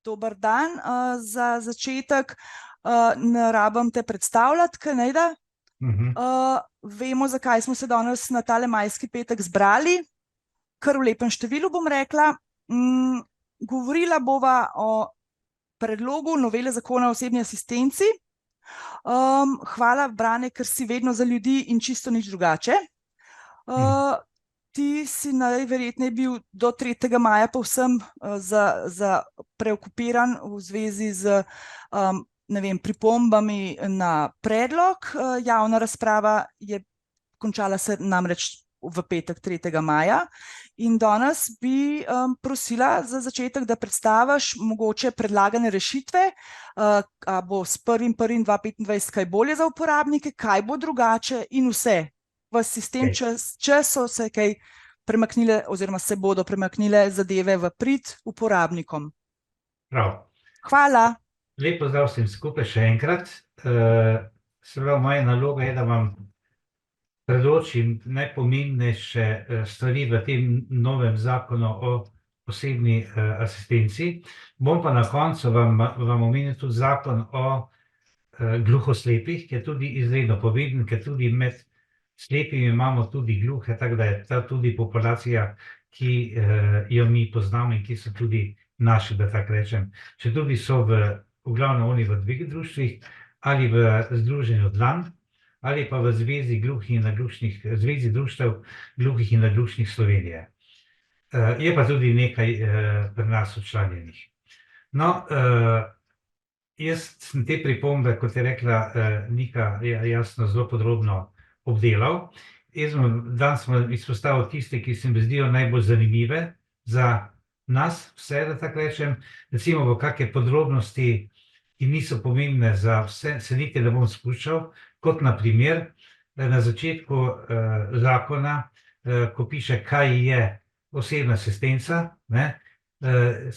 Dober dan. Za začetek ne rabim te predstavljati, Kanejda. Vemo, zakaj smo se danes na tale majski petek zbrali. Kar v lepem številu bom rekla. Govorila bova o predlogu novele zakona o osebni asistenci. Hvala, Brane, ker si vedno za ljudi in čisto nič drugače. Ti si najverjetneje bil do 3. maja povsem za preokupiran v zvezi z pripombami na predlog. Javna razprava je končala se namreč v petek 3. maja in danes bi prosila za začetek, da predstaviš mogoče predlagane rešitve, a bo s 1.1.2025 kaj bolje za uporabnike, kaj bo drugače in vse. V sistem, če so se kaj premaknile oziroma se bodo premaknile zadeve v prid uporabnikom. Prav. Hvala. Lep pozdrav vsem skupaj še enkrat. Moja naloga je, da vam predočim najpomembnejše stvari v tem novem zakonu o osebni asistenci. Bom pa na koncu vam omenil tudi zakon o gluhoslepih, ki je tudi izredno pomemben, ker tudi med slepimi imamo tudi gluhe, tako da je ta tudi populacija, ki jo mi poznamo in ki so tudi naši, da tako rečem. Če tudi so v glavnem oni v dveh društvih ali v združenju Dlan ali pa v Zvezi društev gluhih in naglušnih Slovenije. Je pa tudi nekaj pri nas včlanjenih. No, jaz sem te pripombe, kot je rekla Nika, jasno zelo podrobno obdelal. Danes smo izpostavili tiste, ki se mi zdijo najbolj zanimive za nas vse, da tako rečem. Recimo v kakšne podrobnosti, ki niso pomembne za vse, se niti ne bom spuščal, kot na primer na začetku zakona, ko piše, kaj je osebna asistenca,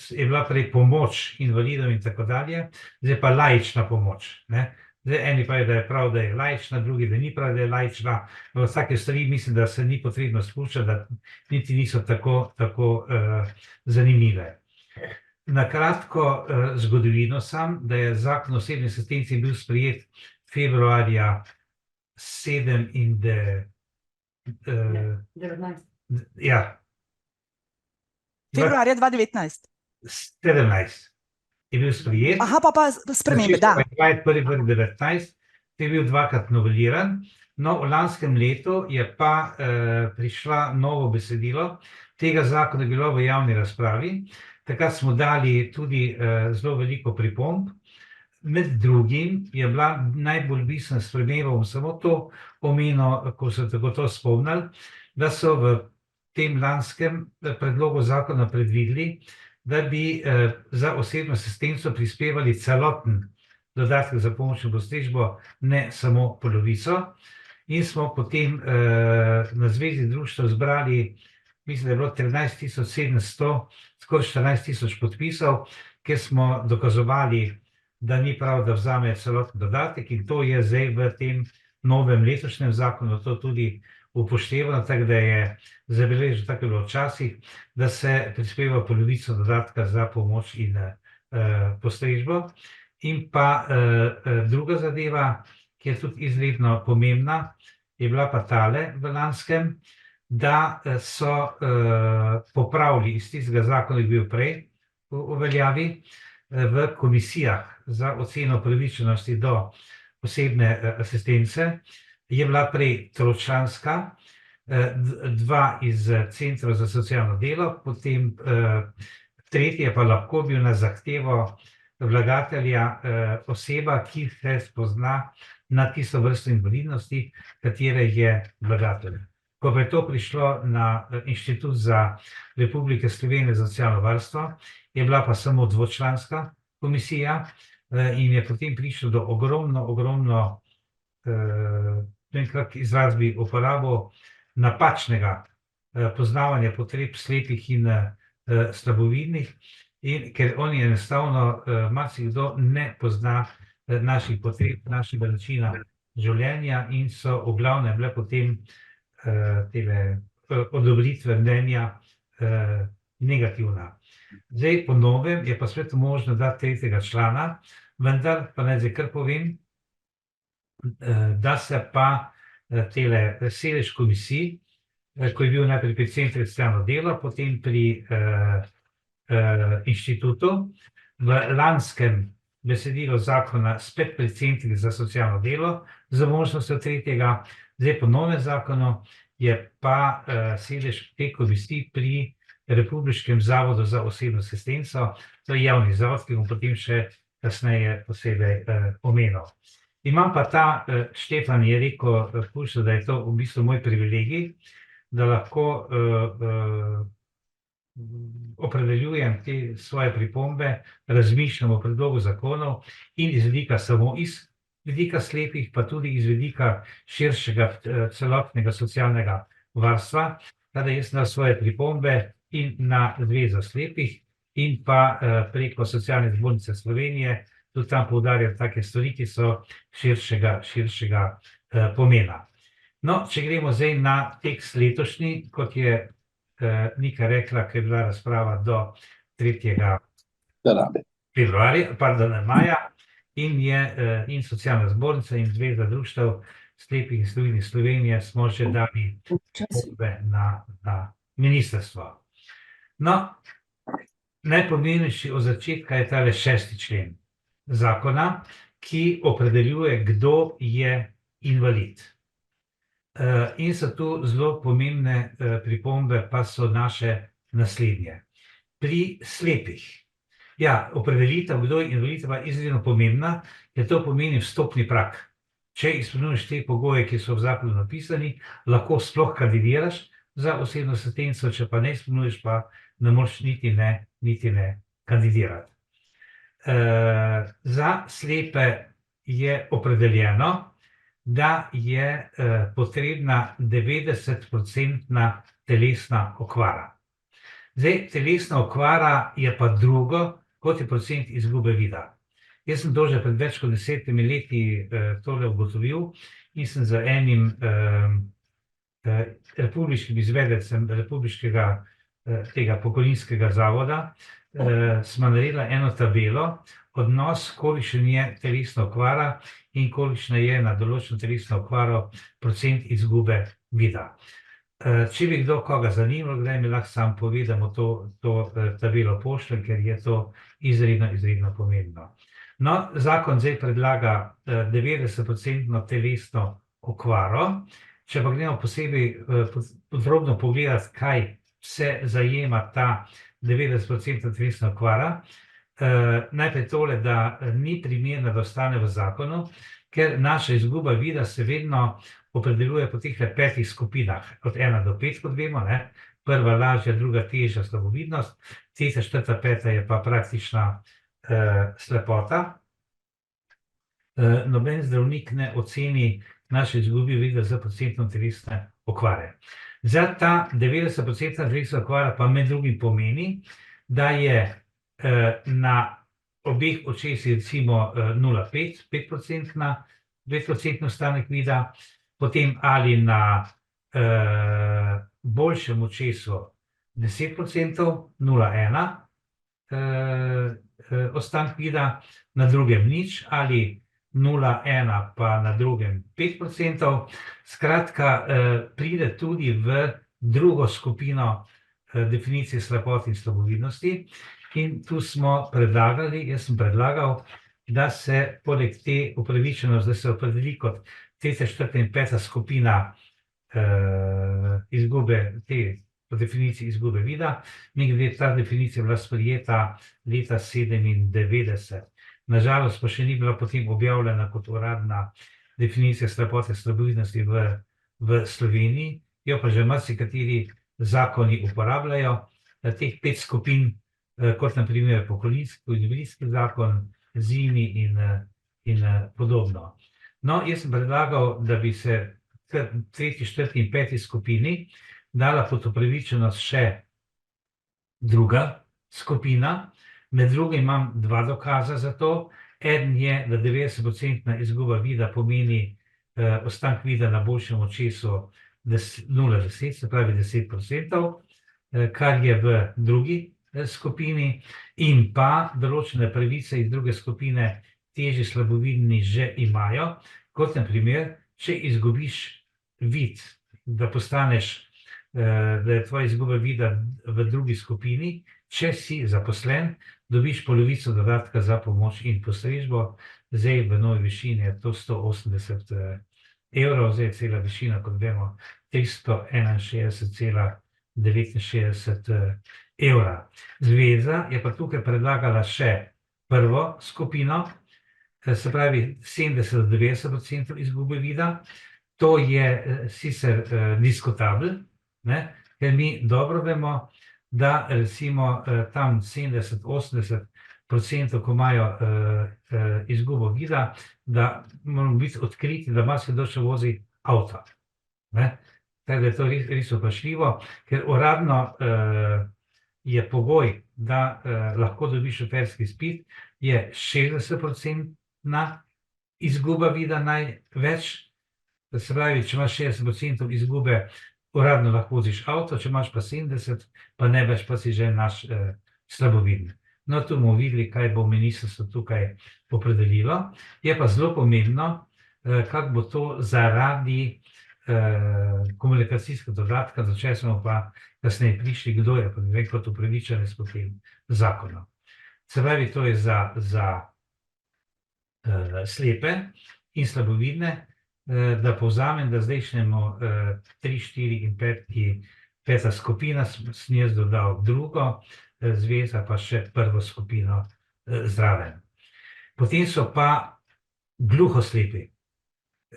je bila prej pomoč invalidom in tako dalje, zdaj pa laična pomoč. Zdaj, eni pravijo, da je prav, da je laična, drugi, da ni prav, da je laična. V vsake stvari mislim, da se ni potrebno spuščati, da niti niso tako zanimive. Na kratko zgodovino sam, da je zakon o osebni asistenci bil sprejet februarja 19. Februarja 2019. 17. Je bil sprejet. Aha, pa spremembe, da. 1.1.19 je bil dvakrat noveliran. No, v lanskem letu je pa prišla novo besedilo. Tega zakona je bilo v javni razpravi. Takrat smo dali tudi zelo veliko pripomb. Med drugim je bila najbolj bistvena sprememba, bom samo to omenil, ko se tako to spomnili, da so v tem lanskem predlogu zakona predvideli, da bi za osebno asistenco prispevali celoten dodatek za pomoč in postrežbo, ne samo polovico. In smo potem na Zvezi društev zbrali, mislim, da je bilo 13.700, skoraj 14.000 podpisov, kjer smo dokazovali, da ni prav, da vzame celoten dodatek, in to je zdaj v tem novem letošnjem zakonu to tudi upoštevano, tako da je zabeleženo, tako je bilo včasih, da se prispeva polovico dodatka za pomoč in postrežbo. In pa druga zadeva, ki je tudi izredno pomembna, je bila pa tale v lanskem, da so popravili iz tistega zakona, ki je bil prej v veljavi, v komisijah za oceno upravičenosti do osebne asistence, je bila prej tročlanska, 2 iz Centra za socialno delo, potem tretji je pa lahko bil na zahtevo vlagatelja oseba, ki se spozna na tisto vrsto invalidnosti, katere je vlagatelj. Ko pa je to prišlo na Inštitut za Republike Slovenije za socialno varstvo, je bila pa samo dvočlanska komisija in je potem prišlo do ogromno kak izraz bi uporabil, napačnega poznavanja potreb slepih in slabovidnih, ker oni enostavno, marsikdo ne pozna naših potreb, našega načina življenja in so v glavnem bile potem tele odobritve mnenja negativna. Zdaj, po novem je pa spet možno dati tretjega člana, vendar pa naj zdaj kar povem, da se pa tele sedež komisij, ko je bil najprej pri Centru za socialno delo, potem pri inštitutu, v lanskem besedilu zakona spet pri Centru za socialno delo, za možnostjo tretjega, zdaj po novem zakonu je pa sedež te komisij pri Republiškem zavodu za osebno asistenco, to je javni zavod, ki bom potem še kasneje posebej omenil. Imam pa ta, Štefan je rekel, da je to v bistvu moj privilegij, da lahko opredeljujem te svoje pripombe, razmišljam o predlogu zakonov in iz vidika samo iz vidika slepih, pa tudi iz vidika širšega celotnega socialnega varstva, da jaz na svoje pripombe in na Zvezo slepih in pa preko Socialne zbornice Slovenije, tudi tam poudarjam take stvari, ki so širšega pomena. No, če gremo zdaj na tekst letošnji, kot je Nika rekla, ker je bila razprava do 3. februarja, pardon, maja, in Socialna zbornica in Zveza društev slepih in slabovidnih Slovenije smo že dali pripombe na ministrstvo. No, najpomembnejši od začetka je tale 6. člen zakona, ki opredeljuje, kdo je invalid. In so tu zelo pomembne pripombe, pa so naše naslednje. Pri slepih, ja, opredelitev, kdo je invalid, pa je izredno pomembna, ker to pomeni vstopni prag. Če izpolnjuješ te pogoje, ki so v zakonu napisani, lahko sploh kandidiraš za osebno asistenco, če pa ne izpolnjuješ, pa ne moreš niti ne kandidirati. Za slepe je opredeljeno, da je potrebna 90% telesna okvara. Zdaj, telesna okvara je pa drugo, kot je procent izgube vida. Jaz sem to že pred več kot 10 leti tole ugotovil in sem z enim republiškim izvedencem republiškega tega pokojninskega zavoda smo naredili eno tabelo, odnos, kolikšen je telesna okvara in kolikšna je na določeno telesno okvaro procent izgube vida. Če bi kdo koga zanimalo, kdaj mi lahko sam pove, da mu to tabelo pošljem, ker je to izredno pomembno. No, zakon zdaj predlaga 90% telesno okvaro, če pa gremo posebej podrobno pogledati, kaj vse zajema ta 90% telesna okvara, najprej tole, da ni primerno, da ostane v zakonu, ker naša izguba vida se vedno opredeljuje po teh 5 skupinah, od 1 do 5, kot vemo, ne? Prva lažja, druga težja slabovidnost, 3., 4., 5. je pa praktična slepota. Noben zdravnik ne oceni naše izgubi vida z procentom telesne okvare. Za ta 90% telesna okvara pa med drugim pomeni, da je na obeh očesih recimo 0,5, 5% ostanek vida, potem ali na boljšem očesu 10%, 0,1 ostanek vida, na drugem nič, ali 0,1 pa na drugem 5%. Skratka, pride tudi v drugo skupino definicije slepote in slabovidnosti. In tu smo predlagali, jaz sem predlagal, da se poleg te upravičenosti, da se opredeli kot 3., 4. in 5. skupina izgube, po definiciji izgube vida, nekje ta definicija bila sprejeta leta 1997. Nažalost pa še ni bila potem objavljena kot uradna definicija slepote in slabovidnosti v Sloveniji, jo pa že marsikateri zakoni uporabljajo, teh 5 skupin, kot na primer pokojninski zakon, ZIMI in podobno. No, jaz sem predlagal, da bi se 3., 4. in 5. skupini dala pod upravičenost še druga skupina. Med drugim imam 2 dokaza za to. Eden je, da 90% izguba vida pomeni ostanek vida na boljšem očesu 0,10, se pravi 10%. kar je v drugi skupini, in pa določene pravice iz druge skupine težji slabovidni že imajo, kot na primer, če izgubiš vid, da je tvoja izguba vida v drugi skupini, če si zaposlen, dobiš polovico dodatka za pomoč in postrežbo, zdaj v novi višini je to 180 evrov, zdaj je cela višina, kot vemo, 361,69 evra. Zveza je pa tukaj predlagala še prvo skupino, se pravi 70-90% izgube vida. To je sicer diskutabel, ker mi dobro vemo, da recimo tam 70-80%, ko imajo izgubo vida, da moramo biti odkriti, da marsikdo še vozi avto. Tako da je to res vprašljivo, ker uradno je pogoj, da lahko dobiš šoferski izpit, je 60% izguba vida največ. Se pravi, če imaš 60% izgube, uradno lahko voziš avto, če imaš pa 70%, pa ne več, pa si že naš slaboviden. No, tu bomo videli, kaj bo ministrstvo tukaj opredelilo. Je pa zelo pomembno, kako bo to zaradi komunikacijskega dodatka, do česa smo pa kasneje prišli, kdo je kot upravičenec po tem zakonu. Se pravi, to je za slepe in slabovidne, da povzamem, da zdajšnjemu 3, 4 in 5. skupina sem jaz dodal drugo, zveza pa še prvo skupino zraven. Potem so pa gluhoslepi.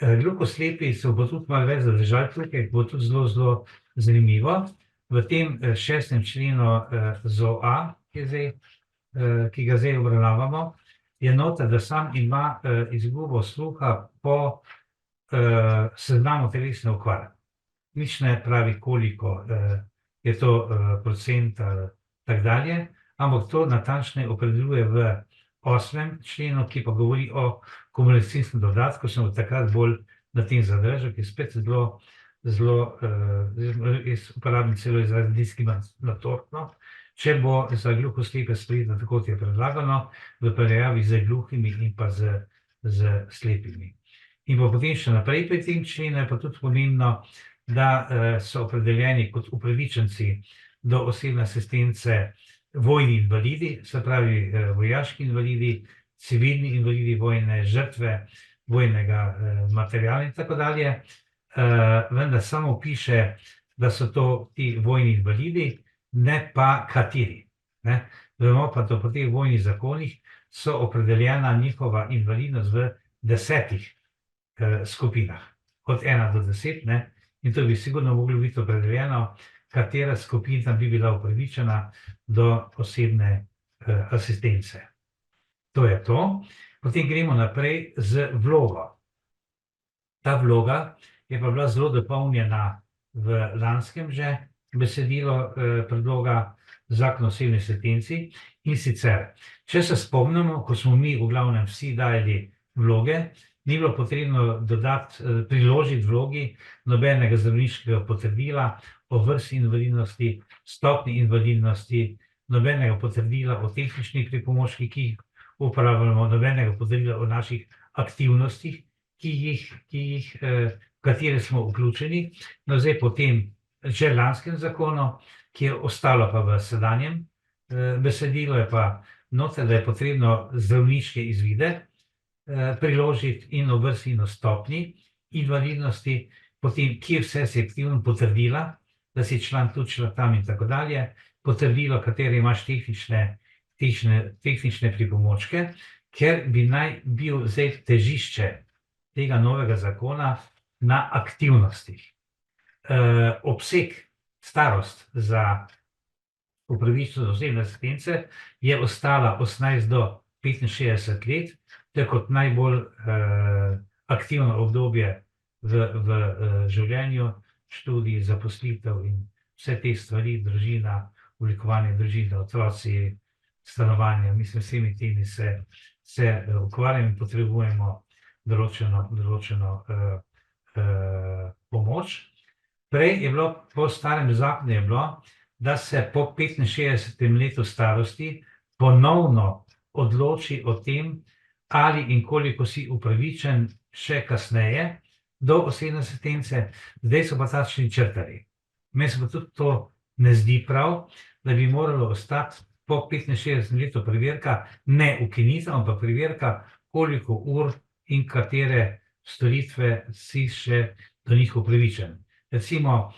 Gluhoslepi so bo tudi malo več zadržali tukaj, bo tudi zelo, zelo zanimivo. V tem 6. členu ZOA, ki ga zdaj obravnavamo, je nota, da sam ima izgubo sluha po seznamu telesne okvare. Nič ne pravi, koliko je to procent ali tak dalje, ampak to natančneje opredeljuje v 8. členu, ki pa govori o komunikacijskem dodatku, sem takrat bolj na tem zadržal, ki je spet zelo, jaz uporabim celo izraz diskriminatorno, če bo za gluhoslepe sprejeto tako, kot je predlagano, v primerjavi z gluhimi in pa z slepimi. In pa potem še naprej pri tem členu je pa tudi pomembno, da so opredeljeni kot upravičenci do osebne asistence vojni invalidi, se pravi vojaški invalidi, civilni invalidi vojne, žrtve vojnega materiala in tako dalje. Vendar samo piše, da so to ti vojni invalidi, ne pa kateri. Vemo pa, da po teh vojnih zakonih so opredeljena njihova invalidnost v 10 skupinah, od 1 do 10, in to bi sigurno moglo biti opredeljeno, katera skupina bi bila upravičena do osebne asistence. To je to. Potem gremo naprej z vlogo. Ta vloga je pa bila zelo dopolnjena v lanskem že besedilo predloga zakona o osebni asistenci, in sicer, če se spomnimo, ko smo mi v glavnem vsi dajali vloge, ni bilo potrebno priložiti vlogi nobenega zdravniškega potrdila o vrsti invalidnosti, stopnji invalidnosti, nobenega potrdila o tehničnih pripomočkih, ki jih uporabljamo, nobenega potrdila o naših aktivnostih, v katere smo vključeni. No, zdaj po tem že lanskem zakonu, ki je ostalo pa v sedanjem besedilu, je pa noter, da je potrebno zdravniške izvide priložiti in o vrsti in o stopnji invalidnosti, potem kje vse si aktivno potrdila, da si član tu, član tam in tako dalje, potrdilo, katere imaš tehnične pripomočke, ker bi naj bil zdaj težišče tega novega zakona na aktivnostih. Obseg, starost za upravičenost do osebne asistence je ostala 18 do 65 let, to je kot najbolj aktivno obdobje v življenju, študij, zaposlitev in vse te stvari, družina, oblikovanje družine, otroci, stanovanja, mislim, vsemi temi se ukvarjamo in potrebujemo določeno pomoč. Prej je bilo, po starem zakonu je bilo, da se po 65. letu starosti ponovno odloči o tem, ali in koliko si upravičen še kasneje do osebne asistence, zdaj so pa ta člen črtali. Meni se pa tudi to ne zdi prav, da bi moralo ostati po 65. letu preverka, ne ukinitev, ampak preverka, koliko ur in katere storitve si še do njih upravičen. Recimo,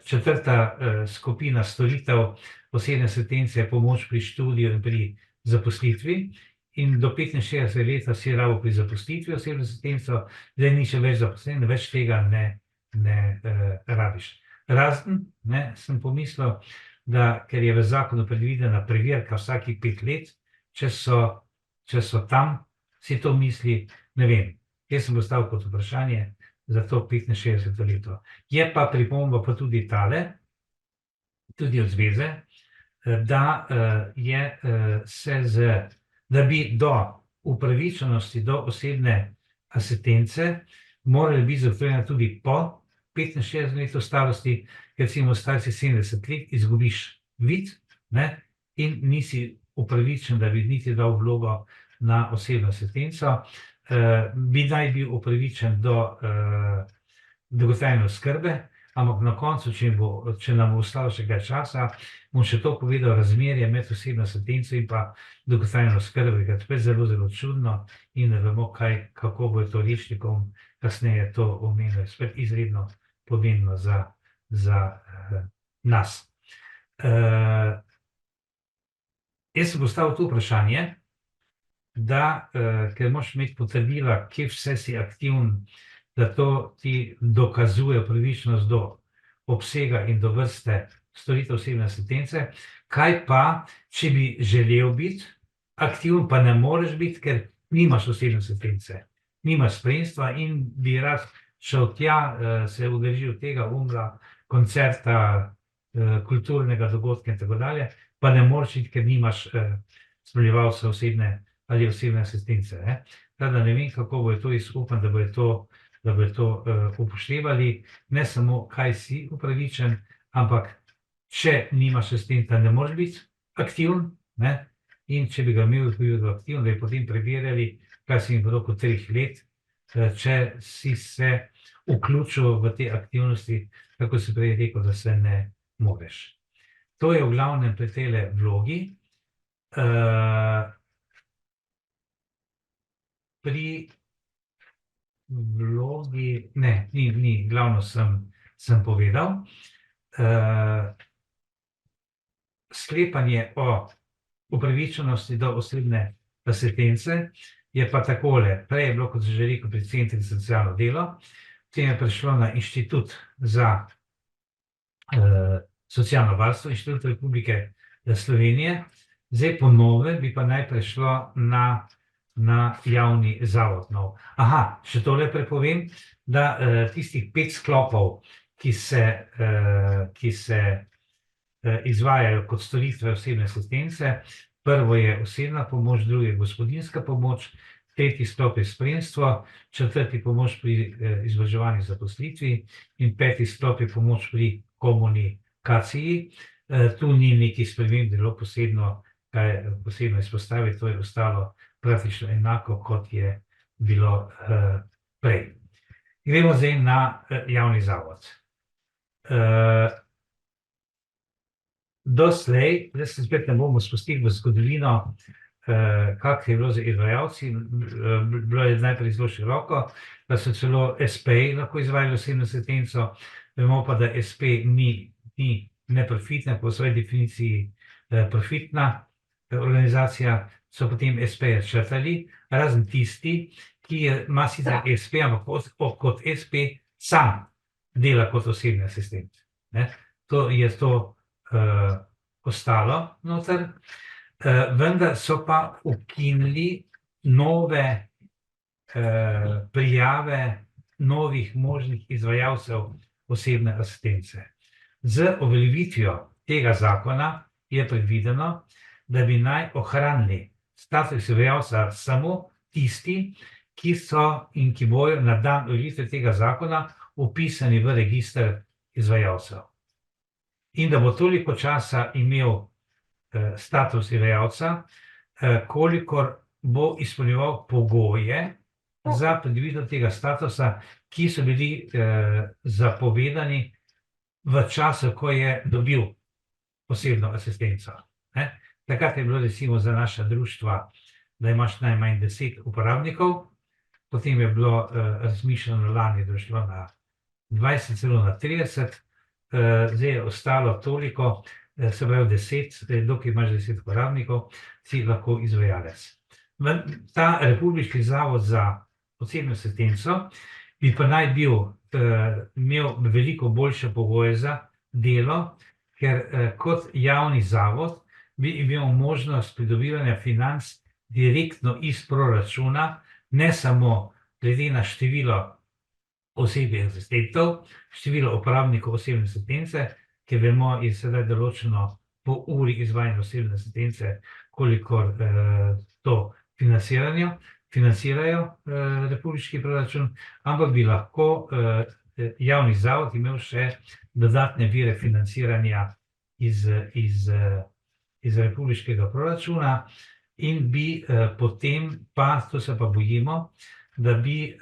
četrta skupina storitev osebne asistence je pomoč pri študiju in pri zaposlitvi, in do 65 leta si rabo pri zaposlitvi osebno asistenco, zdaj ni še več zaposlen, več tega ne rabiš. Razen, sem pomislil, da ker je v zakonu predvidena preverka vsakih 5 let, če so tam, si to misli, ne vem. Jaz sem postavil kot vprašanje za to 65. leto. Je pa pripomba pa tudi tale, tudi od zveze, da bi do upravičenosti do osebne asistence morali biti zagotovljena tudi po 65 letu starosti, ker recimo starci 70 let izgubiš vid, in nisi upravičen, da bi niti dal vlogo na osebno asistenco, bi naj bil upravičen do dolgotrajne oskrbe, ampak na koncu, če nam bo ostalo še kaj časa, bom še to povedal, razmerje med osebno asistenco in pa dolgotrajno oskrbo, ker to je zelo, zelo čudno in ne vemo, kako bo to rešnikom kasneje to omenilo. Spet izredno pomembno za nas. Jaz sem postavil to vprašanje, ker moraš imeti potrdila, kje vse si aktiven, da to ti dokazuje upravičenost do obsega in do vrste storitev osebne asistence. Kaj pa, če bi želel biti aktiven, pa ne moreš biti, ker nimaš osebne asistence, nimaš spremstva in bi rad šel tja, se udeležil tega koncerta, kulturnega dogodka in tako dalje, pa ne moreš iti, ker nimaš spremljevalca osebne ali osebne asistence. Tako da ne vem, kako bo to, jaz upam, da bo to upoštevali, ne samo, kaj si upravičen, ampak če nimaš asistenta, ne moreš biti aktiven, in če bi ga imel aktiven, da bi potem preverjali, kaj si jim v roku 3 let, če si se vključil v te aktivnosti, kako si prej rekel, da se ne moreš. To je v glavnem pri tele vlogi. Pri vlogi, ni, glavno sem povedal. Sklepanje o upravičenosti do osebne asistence je pa takole. Prej je bilo, kot se že rekel, pri centrih za socialno delo, potem je prišlo na Inštitut za socialno varstvo, Inštitut Republike Slovenije, zdaj po nove bi pa najprej šlo na javni zavod. Še tole prepovem, da tistih 5 sklopov, ki se izvajajo kot storitve osebne asistence, prvo je osebna pomoč, drugi je gospodinjska pomoč, tretji sklop je spremstvo, četrti pomoč pri izobraževanju zaposlitvi in peti sklop je pomoč pri komunikaciji. Tu ni nekih sprememb, zelo posebno izpostaviti, to je ostalo praktično enako, kot je bilo prej. Gremo zdaj na javni zavod. Doslej, zdaj se spet ne bomo spustili v zgodovino, kak je bilo za izvajalci, bilo je najprej zelo široko, da so celo SP-ji lahko izvajali osebno asistenco, vemo pa, da SP ni neprofitna, po svoji definiciji profitna organizacija, so potem SP-je črtali, razen tisti, ki ima sicer SP, ampak kot SP sam dela kot osebni asistent. To je to ostalo noter, vendar so pa ukinili nove prijave novih možnih izvajalcev osebne asistence. Z uveljavitvijo tega zakona je predvideno, da bi naj ohranili status izvajalca samo tisti, ki so in ki bojo na dan uveljavitve tega zakona vpisani v register izvajalcev. in da bo toliko časa imel status izvajalca, kolikor bo izpolnjeval pogoje za pridobitev tega statusa, ki so bili zapovedani v času, ko je dobil osebno asistenco. Takrat je bilo recimo za naša društva, da imaš najmanj 10 uporabnikov, potem je bilo razmišljeno lani, da je šlo na 20, celo na 30, zdaj je ostalo toliko, se pravi 10, dokaj imaš 10 uporabnikov, si lahko izvajalec. Ta Republiški zavod za osebno asistenco bi pa naj imel veliko boljše pogoje za delo, ker kot javni zavod bi imel možnost pridobivanja financ direktno iz proračuna, ne samo glede na število osebnih asistentov, število uporabnikov osebne asistence, ki vemo, je sedaj določeno po uri izvajanja osebne asistence, kolikor to financirajo republiški proračun, ampak bi lahko javni zavod imel še dodatne vire financiranja iz republiškega proračuna in bi potem pa, to se pa bojimo, da bi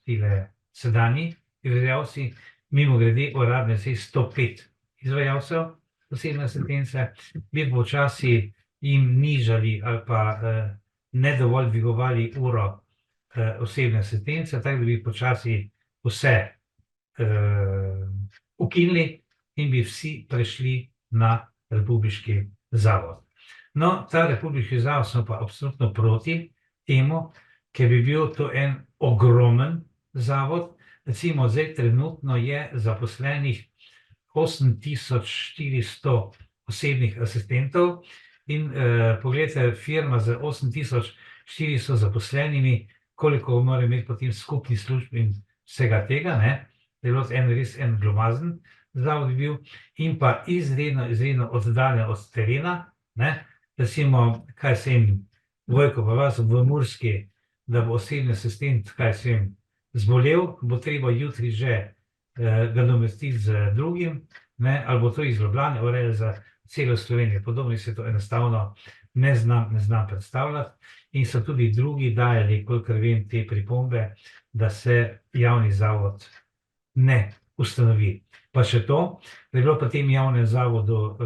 tile sedanji izvajalci, mimogrede uradno je 105 izvajalcev osebne asistence, bi počasi jim nižali ali pa ne dovolj dvigovali uro osebne asistence, tako da bi počasi vse ukinili in bi vsi prešli na Republiški zavod. No, ta Republiški zavod smo pa absolutno proti temu, ker bi bil to en ogromen zavod. Recimo, zdaj trenutno je zaposlenih 8400 osebnih asistentov in pogledajte, firma z 8400 zaposlenimi, koliko mora imeti potem skupni služb in vsega tega, je bilo res en glomazen zavod bi bil in pa izredno oddaljen od terena, recimo, kaj se jim, Vojko pa vas v Murski, da bo osebni asistent, kaj se jim, zbolel, bo treba jutri že ga domestiti z drugim, ali bo to iz Ljubljane urejali za celo Slovenijo. Podobno se to enostavno ne znam predstavljati in so tudi drugi dajali, kolikor vem, te pripombe, da se javni zavod ne ustanovi. Pa še to, da je bilo po tem javnem zavodu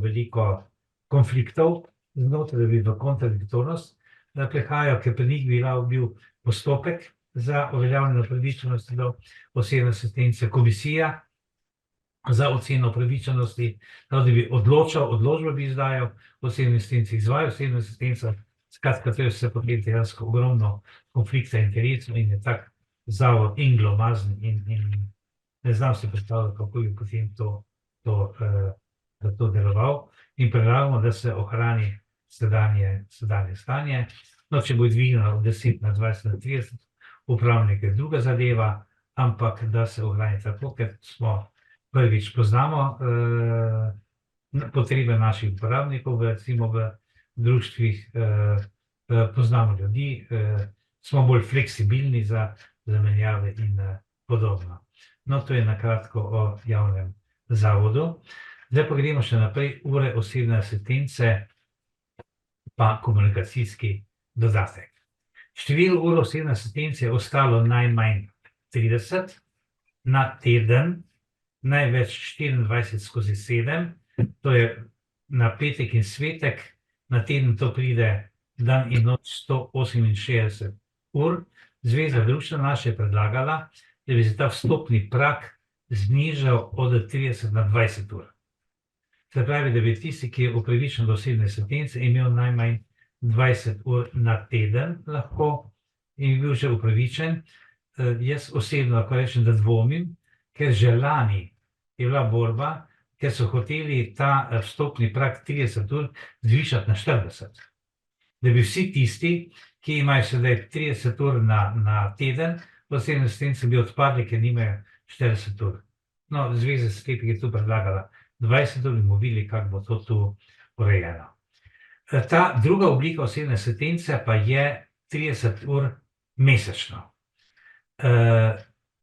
veliko konfliktov znotraj, da bi v kontradiktornost prihajajo, ker pri njih bi bil postopek za uveljavljanje upravičenosti do osebne asistence, komisija za oceno upravičenosti, da bi odločbo bi izdajal osebni asistenci, izvajal osebno asistenco, skratka, to je vse potem dejansko ogromno konflikta interesov in je tak zavod in glomazen in ne znam si predstavljati, kako bi potem to deloval in predlagamo, da se ohrani sedanje stanje. No, če bo dvignilo od 10 na 20 na 30, upravnike druga zadeva, ampak da se ohrani tako, ker smo prvič poznamo potrebe naših uporabnikov, recimo v društvih poznamo ljudi, smo bolj fleksibilni za zamenjave in podobno. No, to je na kratko o javnem zavodu. Zdaj pa gremo še naprej, ure osebne asistence pa komunikacijski dodatek. Število ur osebne asistence je ostalo najmanj 30 na teden, največ 24/7, to je na petek in svetek, na teden to pride dan in noč 168 ur. Zveza društva naša je predlagala, da bi se ta vstopni prag znižal od 30 na 20 ur. Se pravi, da bi tisti, ki je upravičen do osebne asistence, imel najmanj 20 ur na teden lahko in bi bil že upravičen. Jaz osebno lahko rečem, da dvomim, ker že lani je bila borba, ker so hoteli ta vstopni prag 30 ur zvišati na 40. Da bi vsi tisti, ki imajo sedaj 30 ur na teden, v osebni asistenci bi odpadli, ker nimajo 40 ur. No, Zveza slepih je tu predlagala 20 ur in bomo videli, kako bo to tu urejeno. Ta druga oblika osebne asistence pa je 30 ur mesečno.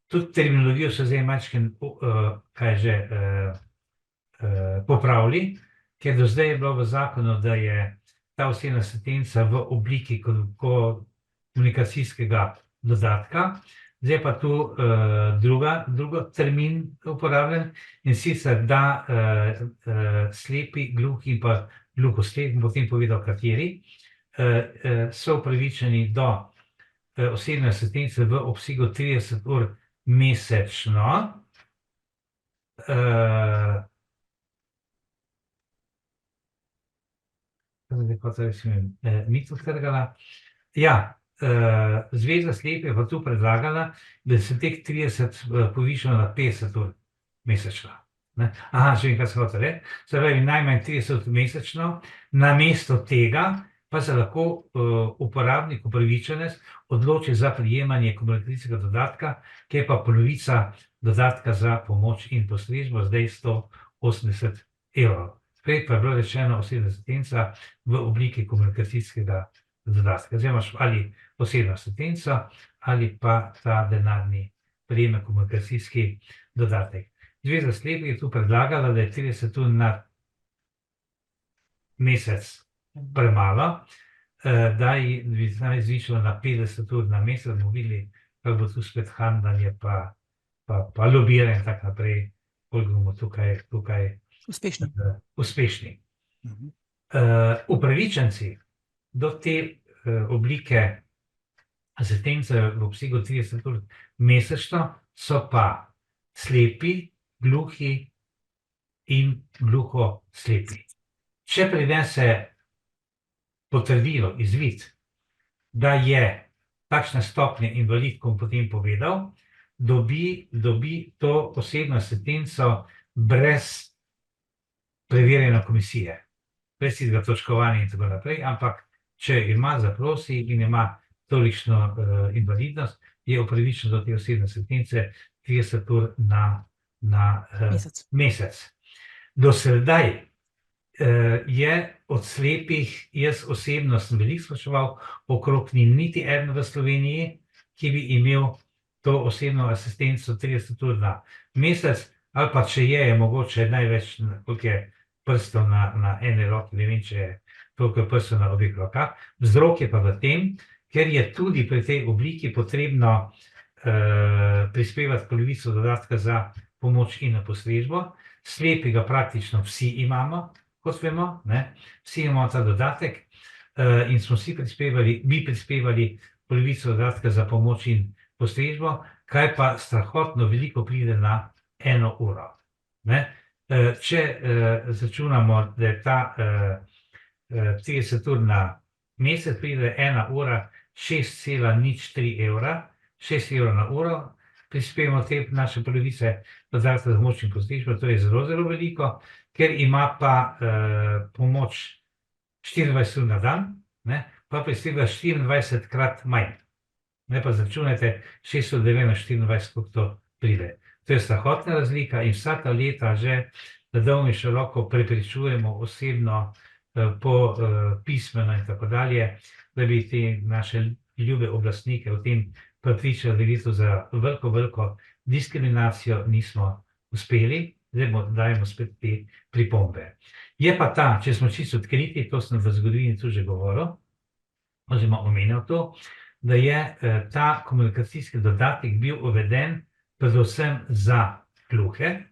Tudi terminologijo se zdaj majčkeno, popravili, ker do zdaj je bilo v zakonu, da je ta osebna asistenca v obliki komunikacijskega dodatka, zdaj pa tu drugo termin uporabljen, in sicer da slepi, gluhi in pa gluhoslepi, potem povedal kateri, so upravičeni do osebne asistence v obsegu 30 ur mesečno. Ni to trgala. Ja, Zveza slepih je pa tu predlagala, da se teh 30 povišalo na 50 ur mesečno. Aha, še enkrat se hoče reči. Se pravi, najmanj 30 ur mesečno, namesto tega pa se lahko uporabnik, upravičenec odloči za prejemanje komunikacijskega dodatka, ki je pa polovica dodatka za pomoč in postrežbo, zdaj 180 evrov. Prej pa je bilo rečeno osebna asistenca v obliki komunikacijskega dodatka. Zdaj imaš ali osebno asistenco ali pa ta denarni prejemek komunikacijski dodatek. Zveza slepih je tu predlagala, da je 30 ur na mesec premalo, da bi naj zvišalo na 50 ur na mesec, bomo videli, kako bo tu spet handlanje pa lobiranje in tako naprej, koliko bomo tukaj uspešni. Upravičenci do te oblike asistence v obsegu 30 ur mesečno so pa slepi, gluhi in gluhoslepi. Če prinese potrdilo, izvid, da je takšne stopnje invalid, ko bom potem povedal, dobi to osebno asistenco brez preverjene komisije, brez tistega točkovanja in tako naprej, ampak če ima, zaprosi in ima tolikšno invalidnost, je upravičen do te osebne asistence 30 ur na mesec. Do sedaj je od slepih, jaz osebno sem veliko spraševal, okrog ni niti eden v Sloveniji, ki bi imel to osebno asistenco 30 ur na mesec, ali pa če je mogoče največ, koliko je prstov na eni roki, ne vem, če je toliko prstov na obeh rokah. Vzrok je pa v tem, ker je tudi pri tej obliki potrebno prispevati polovico dodatka za pomoč in postrežbo. Slepi ga praktično vsi imamo, kot vemo, vsi imamo ta dodatek in smo bi prispevali polovico dodatka za pomoč in postrežbo, kaj pa strahotno veliko pride na 1 uro. Če začunamo, da je ta 30 ur na mesec, pride 1 ura 6,03 evra, 6 evrov na uro, prispevamo te naše polovice dodatka za pomoč in postrežbo, to je zelo, zelo veliko, ker ima pa pomoč 24 ur na dan, pa prispeva 24 krat manj. Ne pa začunajte 609 na 24, koliko to pride. To je strahotna razlika in vsa ta leta že na dolgo in široko prepričujemo osebno, po pismeno in tako dalje, da bi te naše ljube oblastnike v tem prepričali, da gre to za veliko, veliko diskriminacijo, nismo uspeli, zdaj dajemo spet te pripombe. Je pa ta, če smo čisto odkriti, to sem v zgodovini tu že govoril, oziroma omenjal to, da je ta komunikacijski dodatek bil uveden predvsem za gluhe,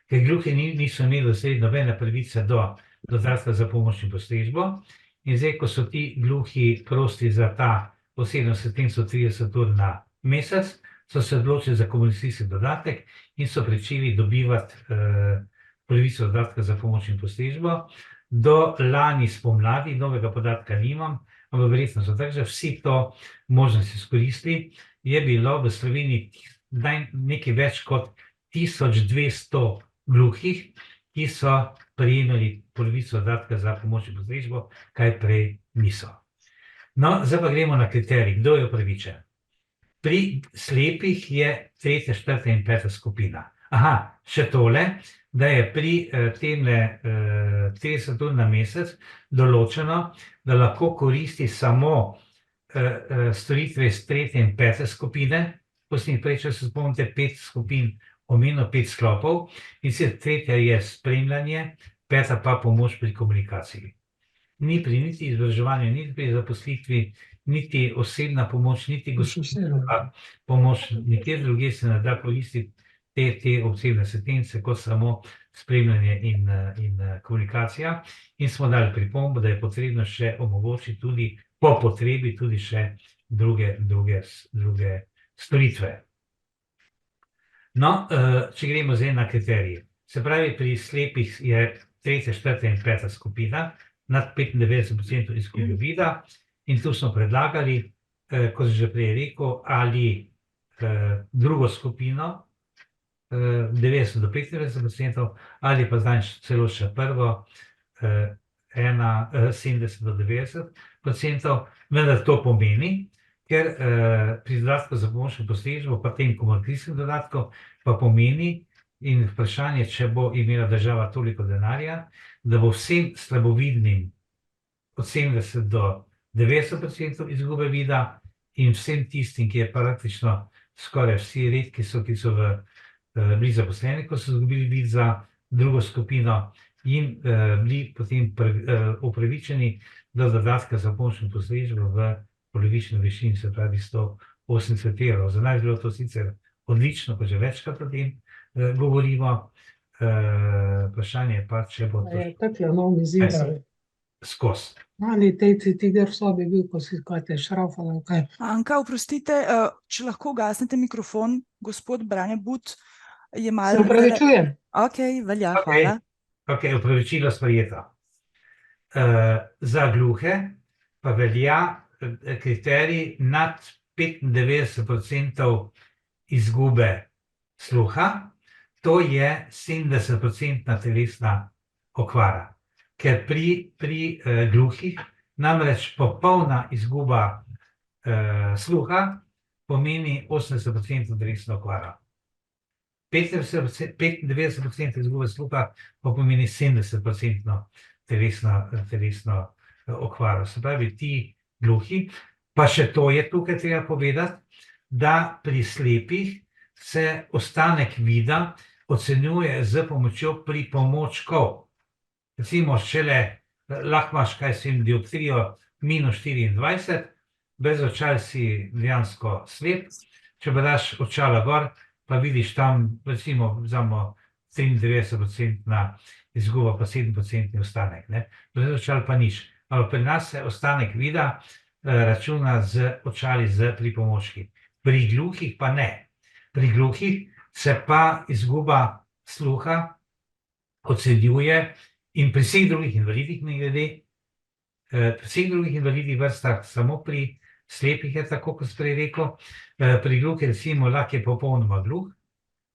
ker gluhi niso imeli doslej nobene pravice do dodatka za pomoč in postrežbo, in zdaj, ko so ti gluhi prosti za ta osebno asistenco 30 ur na mesec, so se odločili za komunikacijski dodatek in so pričeli dobivati polovico dodatka za pomoč in postrežbo. Do lani spomladi, novega podatka nimam, ampak verjetno so tako, že vsi to možnost izkoristili, je bilo v Sloveniji nekaj več kot 1200 gluhih, ki so prejemali polovico dodatka za pomoč in postrežbo, kaj prej niso. No, zdaj pa gremo na kriterij, kdo je upravičen. Pri slepih je 3., 4. in 5. skupina. Aha, še tole, da je pri temle 30 ur na mesec določeno, da lahko koristi samo storitve iz 3. in 5. skupine. Prej, če se spomnite, 5 skupin omenil 5 sklopov, in sicer tretja je spremljanje, peta pa pomoč pri komunikaciji. Ni pri niti izobraževanju, niti pri zaposlitvi, niti osebna pomoč, niti gospodarska pomoč, nikjer drugje se ne da koristiti te osebne asistence kot samo spremljanje in komunikacija. In smo dali pripombo, da je potrebno še omogočiti tudi po potrebi tudi še druge storitve. No, če gremo zdaj na kriterije. Se pravi, pri slepih je tretja, četrta in peta skupina, nad 95% izgubijo vida, in tu smo predlagali, kot sem že prej rekel, ali drugo skupino, 90 do 95%, ali pa zdaj celo še prvo, 70 do 90%, vendar to pomeni, ker pri dodatku za pomoč in postrežbo, pa tem komunikacijskem dodatku, pa pomeni, in vprašanje, če bo imela država toliko denarja, da bo vsem slabovidnim od 70 do 90% izgube vida in vsem tistim, ki je praktično skoraj vsi redki so, ki so bili zaposleni, ko so izgubili vid za drugo skupino, in bili potem upravičeni do dodatka za pomoč in postrežbo v polovični višini, se pravi 180 evrov. Za nas je bilo to sicer odlično, ko že večkrat o tem govorimo. Vprašanje je pa, če bo to Takle imam izziv. skozi. Ali tiger v sobi bil, ko si kaj te šraufala, kaj? Anka, oprostite, če lahko ugasnete mikrofon, gospod Brane But je Se malo... upravičujem. Ok, velja, hvala. Ok, opravičilo sprejeta. Za gluhe pa velja kriterij nad 95% izgube sluha, to je 70% telesna okvara. Ker pri gluhih namreč popolna izguba sluha pomeni 80% telesna okvara. 95% izgube sluha pa pomeni 70% telesno okvaro. Se pravi, ti gluhi, pa še to je tukaj treba povedati, da pri slepih se ostanek vida ocenjuje z pomočjo pripomočkov. Recimo, lahko imaš dioptrijo -24, brez očal si dejansko slep, če pa daš očala gor, pa vidiš tam, recimo, vzamemo 93% izguba, pa 7% ostanek. Brez očal pa nič. Ampak pri nas se ostanek vida računa z očali z pripomočki. Pri gluhih pa ne. Pri gluhih se pa izguba sluha ocenjuje, in pri vseh drugih invalidih, ne glede, pri vseh drugih invalidnih vrstah, samo pri slepih je tako, kot sem prej rekel, pri gluhih recimo lahko je popolnoma gluh,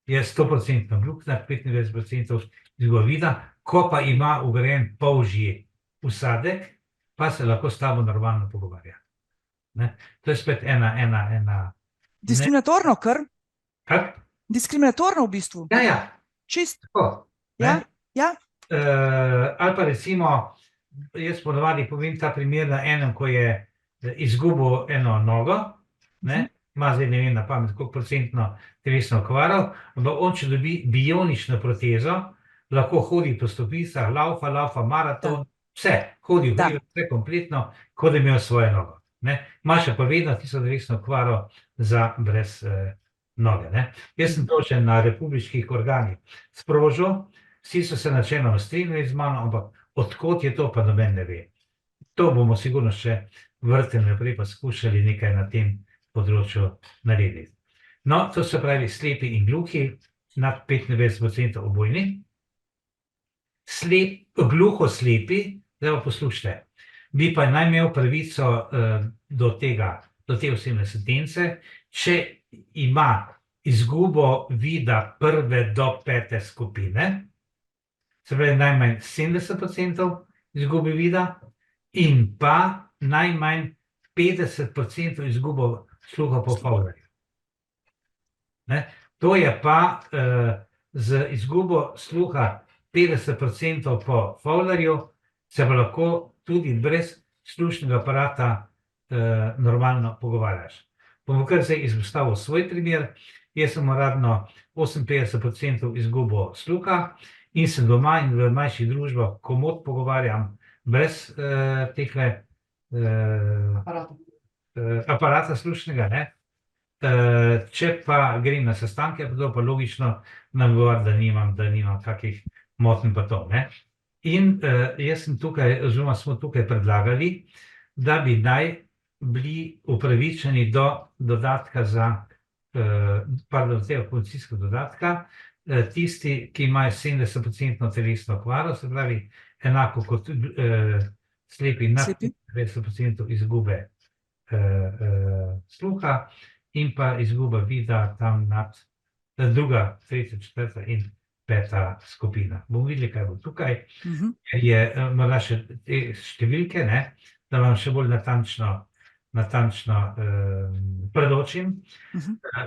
je 100% gluh, na 95% izguba vida, ko pa ima vgrajen polžji vsadek, pa se lahko s tabo normalno pogovarja. To je spet ena... Diskriminatorno kar? Kak? Diskriminatorno v bistvu. Ja. Čist. Tako. Ja. Ali pa recimo, jaz ponavadi povem ta primer na enem, ko je izgubil eno nogo, ima zdaj ne vem na pamet, koliko procentno telesno okvaro, ampak on, če dobi bionično protezo, lahko hodi po stopnicah, laufa, maraton, vse, hodi vse kompletno, kot da ima svojo nogo. Imaš pa vedno tisto telesno okvaro za brez noge. Jaz sem to še na republiških organih sprožil, vsi so se načeloma strinjali z mano, ampak odkot je to, pa noben ne ve. To bomo sigurno še vrteli naprej, pa skušali nekaj na tem področju narediti. No, to se pravi slepi in gluhi, nad 95% obojni. Gluho slepi, zdaj pa poslušajte, bi pa naj imel pravico do te osebne asistence, če ima izgubo vida prve do pete skupine, se pravi najmanj 70% izgubi vida, in pa najmanj 50% izgubo sluha po Fowlerju. To je pa z izgubo sluha 50% po Fowlerju, se pa lahko tudi brez slušnega aparata normalno pogovarjaš. bom kar zdaj izpostavil svoj primer. Jaz sem uradno 58% izgubil sluha in sem doma in v manjših družbah komot pogovarjam brez tehle aparata slušnega, ne. Če pa grem na sestanke, pa logično nagovar, da nimam kakih motenj pa to, ne. In jaz sem tukaj, oziroma smo tukaj predlagali, da bi naj bili upravičeni do dodatka tega policijskega dodatka, tisti, ki imajo 70% telesno okvaro, se pravi, enako kot slepi nad 90% izgube sluha in pa izguba vida tam nad druga, tretja, četrta in peta skupina. Bomo videli, kaj bo tukaj. Je morda še te številke, ne, da vam še bolj natančno predočim.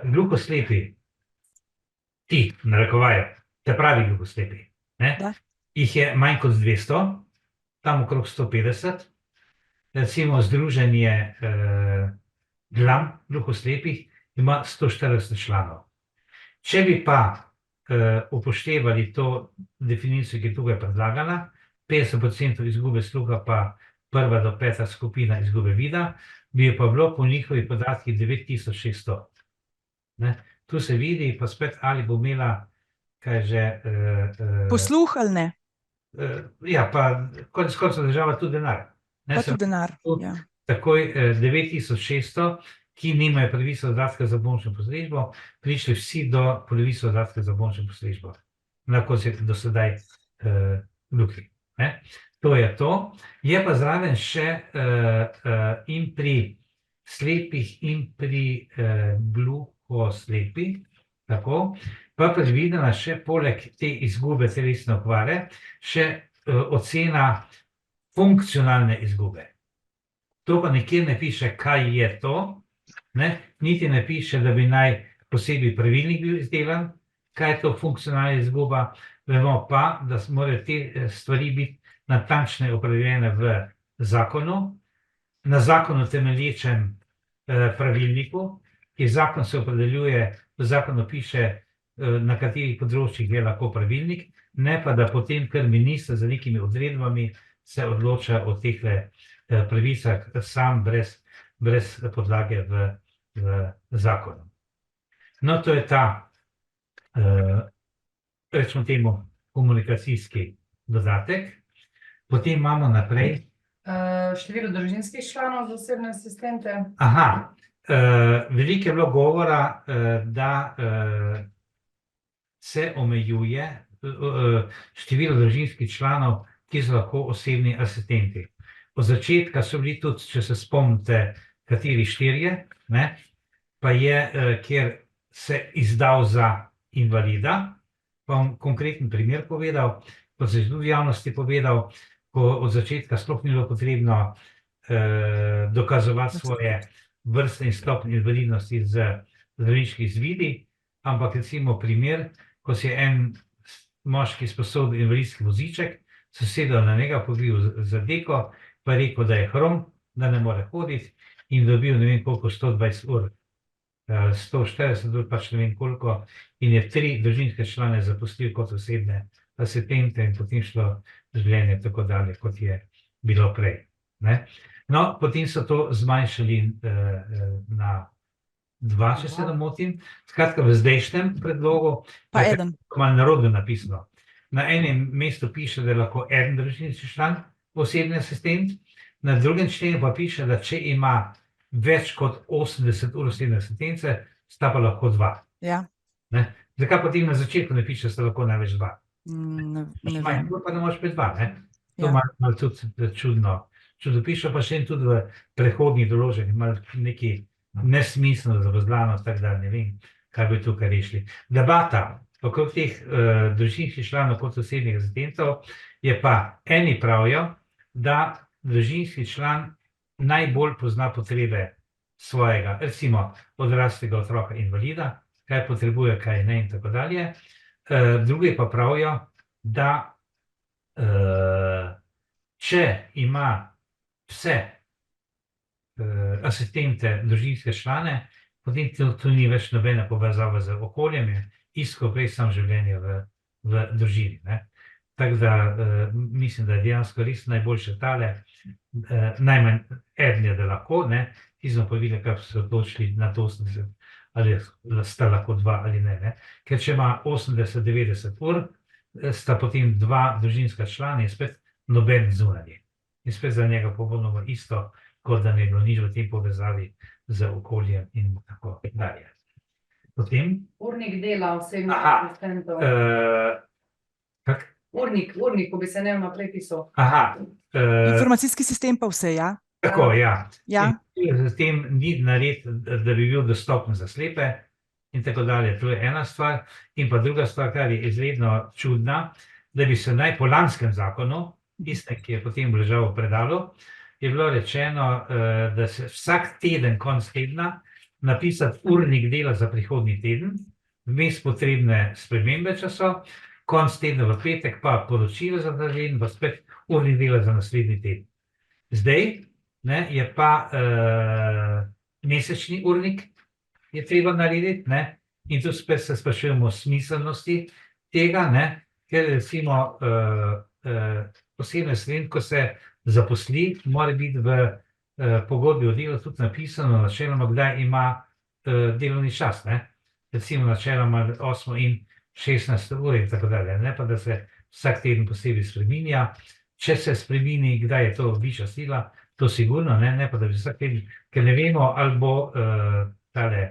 Gluhoslepi, ti, narekovajo, te pravi gluhoslepi, ne, jih je manj kot 200, tam okrog 150, recimo združenje GLAM gluhoslepih ima 140 članov. Če bi pa upoštevali to definicijo, ki je tukaj predlagana, 50% izgube sluha pa prva do peta skupina izgube vida, bi pa bilo po njihovih podatkih 9600. Tu se vidi pa spet, ali bo imela, kaj že... Posluh ali ne? Ja, pa konec koncev država tudi denar. Pa tudi denar, ja. Takoj 9600, ki nimajo pravice dodatka za bolniško postrežbo, prišli vsi do pravice dodatka za bolniško postrežbo. Lahko se do sedaj gluhi. To je to. Je pa zraven še in pri slepih in pri gluhoslepih, tako, pa predvidena še poleg te izgube telesne okvare, še ocena funkcionalne izgube. To pa nikjer ne piše, kaj je to, niti ne piše, da bi naj posebej pravilnik bil izdelan, kaj je to funkcionalna izguba, vemo pa, da morajo te stvari biti natančne opredeljene v zakonu, na zakonu temelječem pravilniku, ki zakon se opredeljuje, v zakonu piše, na katerih področjih je lahko pravilnik, ne pa da potem, ker minister z nekimi odredbami se odloča o tehle pravicah sam brez podlage v zakonu. No, to je ta, rečemo temu, komunikacijski dodatek. Potem imamo naprej. Število družinskih članov za osebne asistente. Veliko je bilo govora, da se omejuje število družinskih članov, ki so lahko osebni asistenti. Od začetka so bili tudi, če se spomnite, kateri 4, pa je, kjer se izdal za invalida, pa bom konkreten primer povedal, kot se je tudi v javnosti povedal, ko od začetka sploh ni bilo potrebno dokazovati svoje vrste in stopnje invalidnosti z zdravniškimi izvidi, ampak recimo primer, ko si je en moški sposodil invalidski voziček, se sedel na njega, pobil za deko, pa je rekel, da je hrom, da ne more hoditi in dobil ne vem koliko, 120 ur, 140 ur, pač ne vem koliko, in je 3 družinske člane zaposlil kot osebne asistente in potem šlo življenje tako dalje, kot je bilo prej. No, potem so to zmanjšali na 2, če se ne motim. Skratka, v zdajšnjem predlogu Pa je eden. malo narobe napisano. Na enem mestu piše, da je lahko eden družinski član osebni asistent, na drugem členu pa piše, da če ima več kot 80 ur osebne asistence, sta pa lahko 2. Ja, Zakaj potem na začetku ne piše, da sta lahko največ 2? ne vem. Pa ne moreš biti 2, ne? To Ja. malo tudi čudno piše, pa še tudi v prehodnih določbah, malo nekaj nesmiselno zavrzlano, tako da ne vem, kaj bi tukaj rešili. Debata okrog teh družinskih članov kot osebnih asistentov je pa, eni pravijo, da družinski član najbolj pozna potrebe svojega, recimo odraslega otroka invalida, kaj potrebuje, kaj ne in tako dalje. Drugi pa pravijo, da če ima vse asistente, družinske člane, potem tu ni več nobena povezava z okoljem, je isto prej samo življenje v družini, ne. Tako da mislim, da je dejansko res najboljše tale, najmanj eden je, da lahko, ne, ti smo pa videli, kako so se odločili na to 80, ali sta lahko dva ali ne. Ker če ima 80-90 ur, sta potem dva družinska člana in spet noben zunanji. In spet za njega popolnoma isto, kot da ne bilo nič v tem povezavi z okoljem in tako dalje. Potem? Urnik dela osebnih Aha. asistentov. Kak? Urnik, ko bi se ne naprej pisal. Aha. Informacijski sistem pa vse, ja? Tako, ja. Ja. Z tem ni nared, da bi bil dostopen za slepe in tako dalje. To je ena stvar. In pa druga stvar, kar je izredno čudna, da bi se naj po lanskem zakonu, tistem, ki je potem ležal v predalu, je bilo rečeno, da se vsak teden, konec tedna, napisati urnik dela za prihodnji teden, vmes potrebne spremembe časov, konec tedna v petek pa poročilo za ta teden, pa spet urnik dela za naslednji teden. Zdaj, ne, je pa mesečni urnik je treba narediti, ne, in tu spet se sprašujemo o smiselnosti tega, ne, ker recimo posebno student, ko se zaposli, mora biti v pogodbi o delu tudi napisano načeloma, kdaj ima delovni čas, ne. Recimo načeloma 8 in 16 ur in tako dalje, ne pa da se vsak teden posebej spreminja. Če se spremeni, kdaj je to višja sila, to sigurno, ne pa da bi vsak teden, ker ne vemo, ali bo tale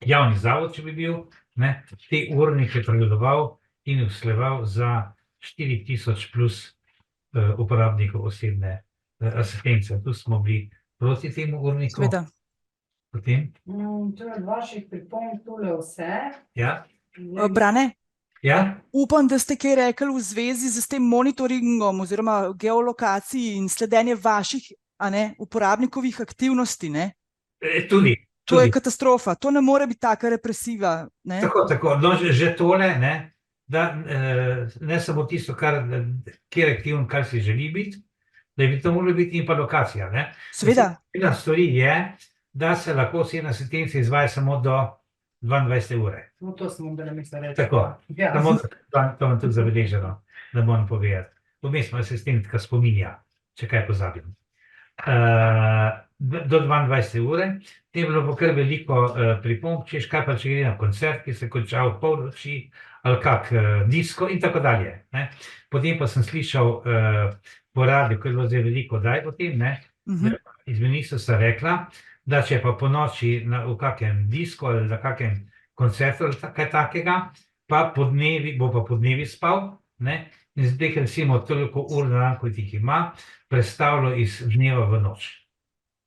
javni zavod, če bi bil, ne, te urnike pregledoval in usklajeval za 4000 plus uporabnikov osebne asistence. Tu smo bili proti temu urniku. Seveda. Potem? To je od vaših pripomb tule vse. Ja. Brane, Ja? upam, da ste kaj rekli v zvezi s tem monitoringom oziroma geolokaciji in sledenje vaših, uporabnikovih aktivnosti, ne? Tudi. To je katastrofa, to ne more biti taka represiva, ne? Tako. No, že tole, ne, da ne samo tisto, kjer aktivno, kar si želi biti, da bi to moralo biti in pa lokacija, ne. Seveda. Ena stvari je, da se lahko osebna asistenca izvaja samo do 22 ure. No, to sem mogla misli reči. Tako. Ja. Samo to imam tudi zabeleženo, da moram povedati. Vmes smo asistentka spominja, če kaj pozabim. Do 22 ure, te je bilo pa kar veliko pripomb, češ kaj pa če gre na koncert, ki se konča v polnoči, ali kak disko in tako dalje, ne. Potem pa sem slišal po radiju, ko je bilo zdaj veliko daj o tem, ne, iz ministrstva rekla, da če pa po noči v kakem disku ali na kakem koncertu ali kaj takega, pa bo pa podnevi spal, ne, in zdaj, recimo, toliko ur na dan, kot jih ima, prestavilo iz dneva v noč.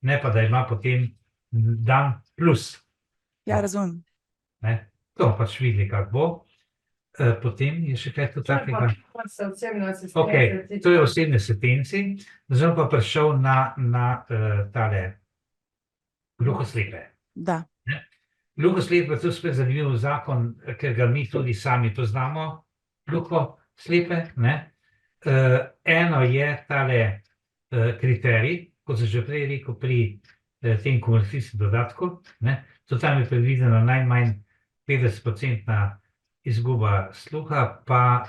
Ne pa, da ima potem dan plus. Ja, razumem. Ne, to bomo pač videli, kako bo. Potem je še kaj tu takega. Okej, to je osebne asistenci, zdaj bom pa prišel na tale gluhoslepe. Da. Gluhoslepe, to je spet zanimiv zakon, ker ga mi tudi sami poznamo, gluhoslepe, ne. Eno je tale kriterij, kot sem že prej rekel, pri tem kumulacijskem dodatku, ne. To tam je predvideno najmanj 50% izguba sluha, pa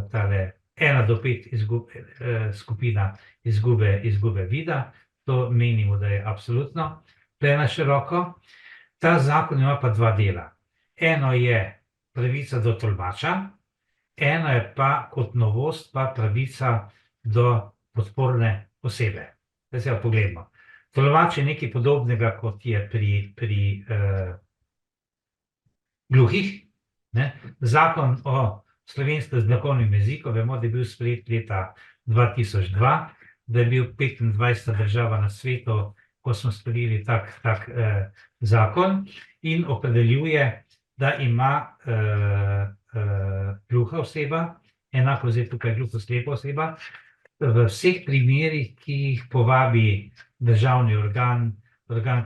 tale 1 do 5 skupina izgube vida. To menimo, da je absolutno prenaširoko. Ta zakon ima pa dva dela. Eno je pravica do tolmača, eno je pa kot novost pa pravica do podporne osebe. Zdaj se pogledamo. Tolmač je nekaj podobnega, kot je pri gluhih, ne. Zakon o slovenskem znakovnem jeziku, vemo, da je bil sprejet leta 2002, da je bil 25. država na svetu, ko smo sprejeli tak zakon in opredeljuje, da ima gluha oseba, enako zdaj tukaj gluhoslepa oseba, v vseh primerih, ki jih povabi državni organ,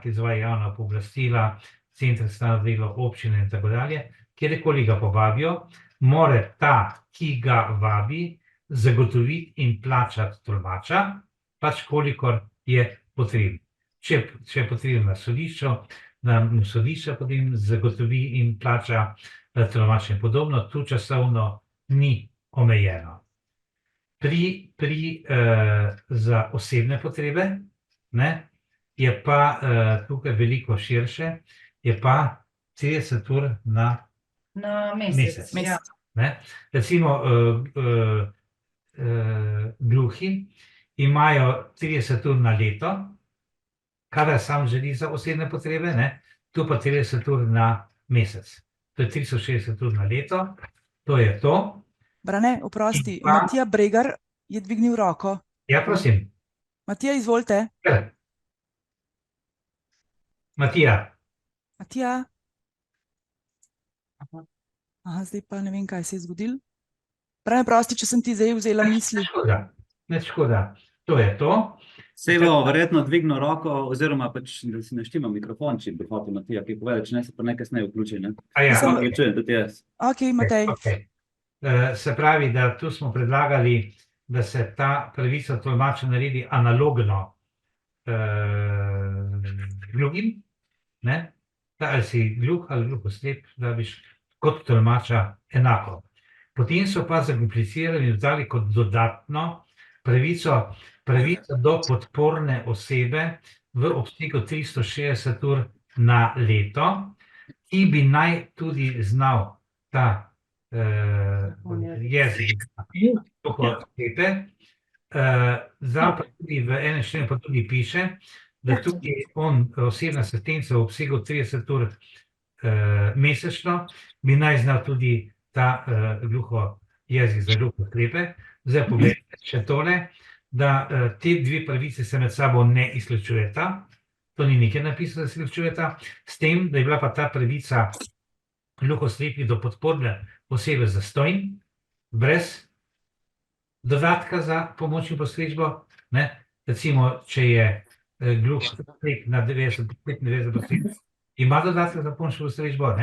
ki izvaja javna pooblastila, center za delo, občine in tako dalje, kjerkoli ga povabijo, mora ta, ki ga vabi, zagotoviti in plačati tolmača, pač kolikor je potrebno. če je potrebno na sodišču, nam sodišče potem zagotovi in plača tolmačenje. Podobno, tu časovno ni omejeno. Za osebne potrebe, ne, je pa tukaj veliko širše, je pa 30 ur na mesec. Ja. Ne? Recimo, gluhi imajo 30 ur na leto, kadar sam želi za osebne potrebe, ne? Tu pa 30 ur na mesec. To je 360 ur na leto, to je to. Brane, oprosti, In pa- Matija Bregar je dvignil roko. Ja, prosim. Matija, izvolite. Matija. Matija? Aha, zdaj pa ne vem, kaj se je zgodilo. Brane, prosti, če sem ti zdaj vzela misli. Ne škoda. To je to. Sevo verjetno dvignil roko, oziroma pač, da si naštima mikrofon, če bi hotel Matija kaj povedati, če ne se pa nekaj kasneje vključi, ne? A ja, Mislim- okej. Čujem tudi jaz. Ok, Matej. Okay. Se pravi, da tu smo predlagali, da se ta pravica tolmača naredi analogno gluhim, ne? Ali si gluh ali gluhoslep, da biš kot tolmača enako. Potem so pa zakomplicirali in dodali kot dodatno pravico do podporne osebe v obsegu 360 ur na leto, ki bi naj tudi znal ta jezik, gluhoslepe. Zdaj pa tudi v enem členu pa tudi piše, da tudi osebna asistenca v obsegu 30 ur mesečno bi naj znal tudi ta jezik za gluhoslepe. Zdaj pogledajte še tole, da te dve pravice se med sabo ne izključujeta. To ni nikjer napisano, da se izključujeta. S tem, da je bila pa ta pravica gluhoslepih do podporne osebe zastonj, brez dodatka za pomoč in postrežbo. Recimo, če je gluhoslep na 95%, ima dodatek za pomoč in postrežbo,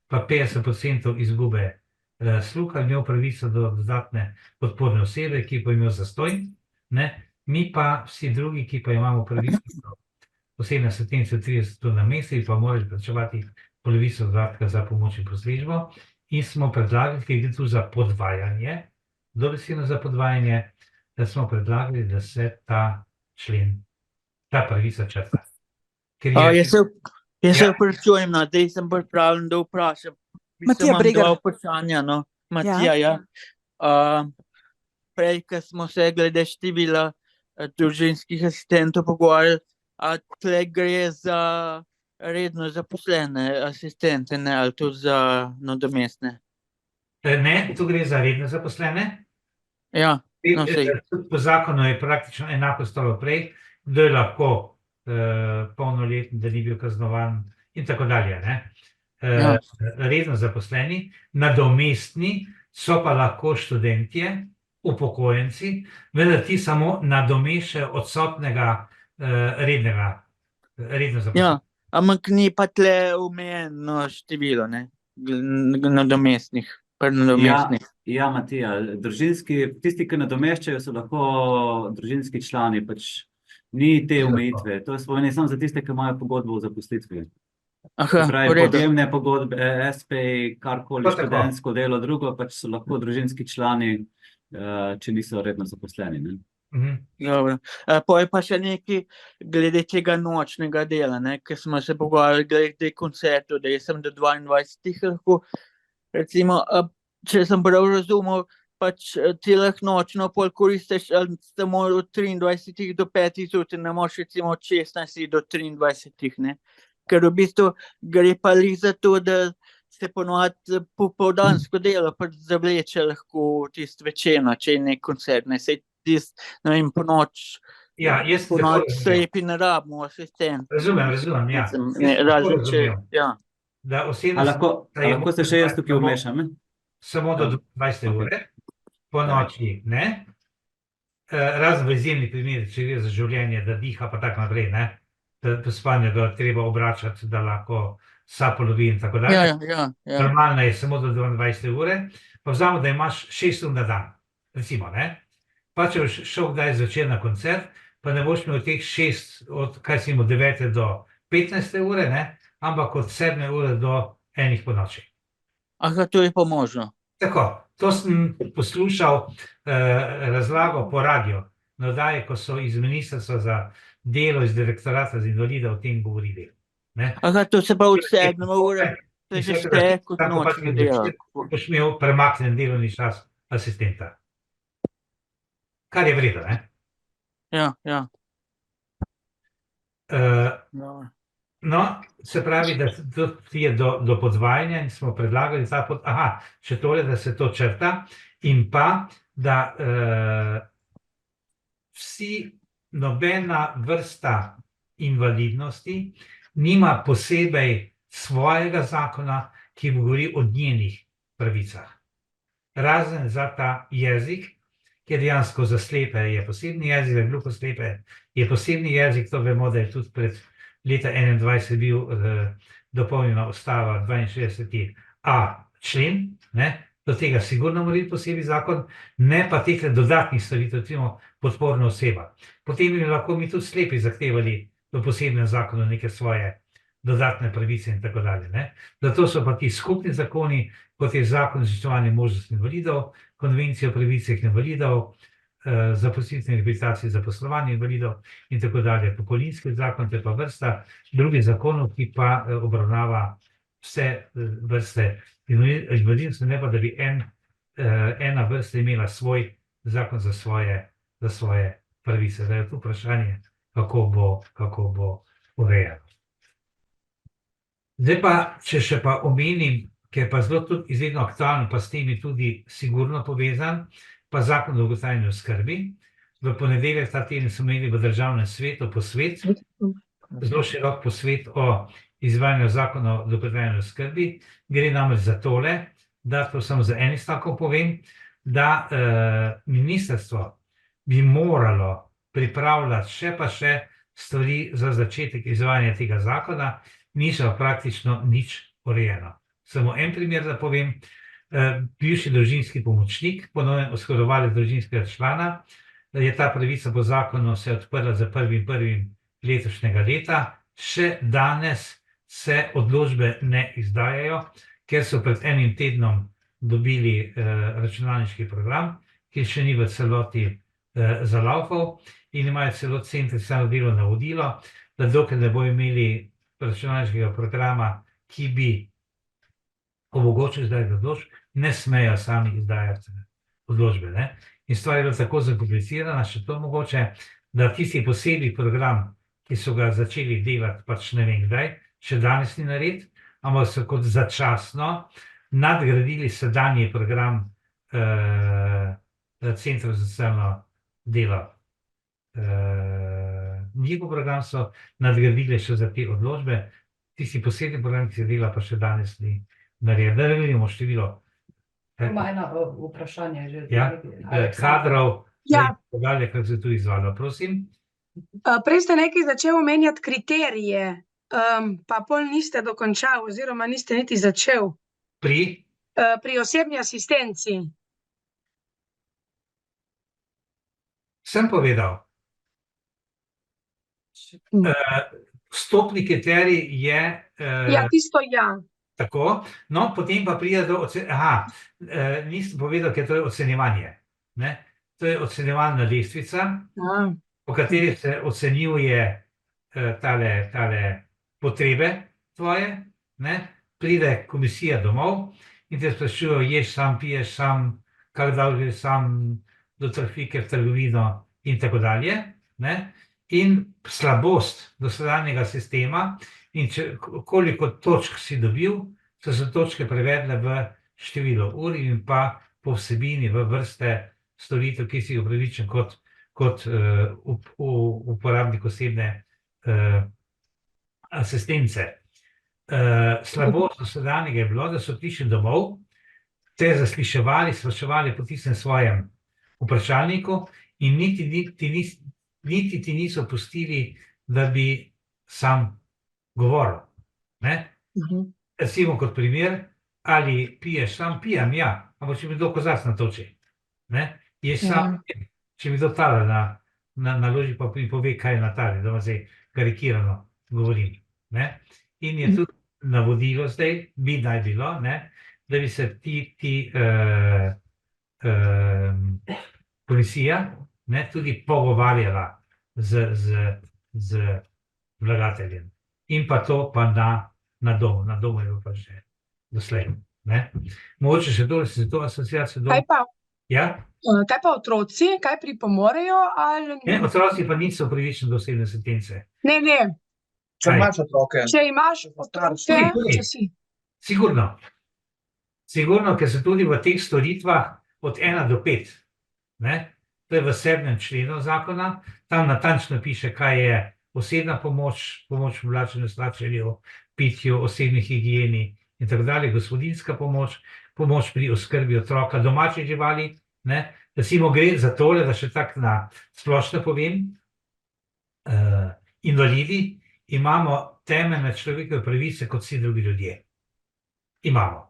pa 50% izgube sluha, imel pravico do dodatne podporne osebe, ki pa imel zastonj. Mi pa vsi drugi, ki pa imamo pravico do osebne asistence 30 ur na mesec, pa moraš plačevati polovico dodatka za pomoč in postrežbo. In smo predlagali, ker gre tu za podvajanje, dobesedno za podvajanje, da smo predlagali, da se ta člen, ta pravica črta. Jaz se vprašujem, zdaj sem pripravljen, da vprašam. Matija Bregar. Imam dva vprašanja, no. Matija, ja. Prej, ko smo se glede števila družinskih asistentov pogovarjali, a tle gre za redno zaposlene asistente, ne, ali tudi za nadomestne? Ne, tu gre za redne zaposlene. Ja, no, sej. Tudi po zakonu je praktično enako stalo prej, kdo je lahko polnoleten, da ni bil kaznovan in tako dalje. Ja. Redno zaposleni, nadomestni so pa lahko študentje, upokojenci, vendar ti samo nadomeščajo odsotnega redno zaposlenega. Ja, ampak ni pa tle omejeno število, ne, nadomestnih, nadomestnih. Ja, Matija, tisti, ki nadomeščajo, so lahko družinski člani, pač ni te omejitve. To je Slovenija samo za tiste, ki imajo pogodbo o zaposlitvi. Aha, Pravi, v redu. podjemne pogodbe, SP, karkoli, To tako. študentsko delo, drugo, pač so lahko družinski člani, če niso redno zaposleni, ne? Dobro. Pol je pa še nekaj glede tega nočnega dela, ne, ker smo se pogovarjali glede koncertov, da jaz sem do 22 lahko, recimo, če sem prav razumel, pač ti lahko nočno pol koristiš samo od 23 do 5 zjutraj, ne moreš recimo od 16 do 23, ne. Ker v bistvu gre pa li za to, da se ponovadi popoldansko delo pač zavleče lahko tisto večerno, če je nek koncert, ne, sej tist, ne vem, ponoč, Ja, jaz sem tako ponoči razumel. slepi ne rabimo asistent. Razumem, ja. Ne, razen če, ja. Da osebno A lahko se še jaz tukaj vmešam, ne? samo do 20 ure, po noči, ne? Razen v izjemnih primerih, če gre za življenje, da diha pa tako naprej, ne? Da spanje, da treba obračati, da lahko sapolovi in tako dalje. Ja. Normalno je samo do 22 ure, pa vzamo, da imaš 6 ur na dan, recimo, ne? Pa če boš šel kdaj zvečer na koncert, pa ne boš imel teh 6, od 9 do 15 ure, ne, ampak od 7 ure do 1 po noči. Aha, to je pa možno. Tako, to sem poslušal razlago po radiju, na oddaji, ko so iz Ministrstva za delo, iz Direktorata za invalide o tem govorili. Ne. Aha, to se pa od 7 ure, to je že šteje kot Tako pač nočni delo. boš imel premaknen delovni čas asistenta. Kar je vredno, ne? Ja, ja. Uh, no, se pravi, da to je do podvajanja in smo predlagali ta še tole, da se to črta in pa, da nobena vrsta invalidnosti nima posebej svojega zakona, ki govori o njenih pravicah. Razen za ta jezik, ki je dejansko za slepe je posebni jezik, za gluhoslepe je posebni jezik, to vemo, da je tudi pred leta 21 bil dopolnjena ustava 62a člen, ne? Do tega sigurno mora biti posebni zakon, ne pa teh dodatnih storitev, recimo podporna oseba. Potem bi lahko mi tudi slepi zahtevali v posebnem zakonu neke svoje dodatne pravice in tako dalje, ne? Zato so pa ti skupni zakoni, kot je zakon o zaščitovanju možnosti invalidov, konvencija o pravicah invalidov, zaposlitvene rehabilitacije, zaposlovanje invalidov in tako dalje. Pokojninski zakon, to je pa vrsta drugih zakonov, ki pa obravnava vse vrste invalidnosti, ne pa da bi ena vrsta imela svoj zakon za svoje pravice. Da je to vprašanje, kako bo urejeno. Zdaj pa, če še pa omenim, ker je pa zelo tudi izredno aktualno, pa s temi tudi sigurno povezan, pa zakon o dolgotrajni oskrbi. V ponedeljek ta teden smo imeli v Državnem svetu posvet, zelo širok posvet o izvajanju zakona o dolgotrajni oskrbi. Gre namreč za tole, da to samo za eni stavkom povem, da ministrstvo bi moralo pripravljati še stvari za začetek izvajanja tega zakona, niso praktično nič urejeno. Samo en primer, da povem, bivši družinski pomočnik, ponovno oskrbovalec družinskega člana, je ta pravica po zakonu se odprla za 1.1. letošnjega leta, še danes se odločbe ne izdajajo, ker so pred enim tednom dobili računalniški program, ki še ni v celoti zalaufal in imajo celo centri samo delo navodilo, da dokler ne bo imeli računalniškega programa, ki bi omogočil izdajati odločb, ne smejo sami izdajati odločbe, ne. In stvar je bila tako zakomplicirana, še to mogoče, da tisti posebni program, ki so ga začeli delati, pač ne vem kdaj, še danes ni nared, ampak so kot začasno nadgradili sedanji program Centrov za socialno delo. Njihov program so nadgradili še za te odločbe, tisti posebni program, ki se dela, pa še danes ni narejen. Da vidimo število. Ima eno vprašanje že. Ja, kadrov, Ja. kako se tu izvalo, prosim. Prej ste nekaj začel omenjati kriterije, pa pol niste dokončal oziroma niste niti začel. Pri osebni asistenci. Sem povedal. Vstopni kriterij je Ja, tisto ja. tako, no, potem pa pride do nisem povedal, ker to je ocenjevanje, ne. To je ocenjevalna lestvica, po kateri se ocenjuje tale potrebe tvoje, ne. Pride komisija domov in te sprašujejo, ješ sam, piješ sam, kako dolgo greš sam do trafike, v trgovino in tako dalje, ne. In slabost dosedanjega sistema in koliko točk si dobil, so se točke prevedle v število ur in pa po vsebini v vrste storitev, ki si upravičen kot uporabnik osebne asistence. Slabost dosedanjega je bilo, da so prišli domov, te zasliševali, spraševali po tistem svojem vprašalniku in niti ti niso pustili, da bi sam govoril, ne. Recimo kot primer, ali piješ sam, pijem, ja, ampak če mi kdo kozarc natoči, ne, ješ sam, če mi kdo tale naloži pa mi pove, kaj je Natalija, da vam zdaj karikirano govorim. Ne? In je tudi navodilo zdaj, bi naj bilo, ne, da bi se komisija, ne, tudi pogovarjala z vlagateljem. In pa to pa na domu. Na domu je bilo pa že doslej. Ne? Mogoče še to, se to asociacijo dom. Ja? Kaj pa otroci, kaj pripomorejo? Ali... Ne, otroci pa niso upravičeni do osebne asistence. Ne. Če imaš otroke. Če imaš otroke, če si. Sigurno. Sigurno, ker se tudi v teh storitvah od 1 do 5, ne? To je v 7. členu zakona, tam natančno piše, kaj je osebna pomoč, pomoč v oblačenju, slačenju, pitju, osebni higieni in tako dalje, gospodinjska pomoč, pomoč pri oskrbi otroka, domačih živali, ne? Recimo gre za tole, da še tako na splošno povem, invalidi imamo temeljne človekove pravice kot vsi drugi ljudje. Imamo.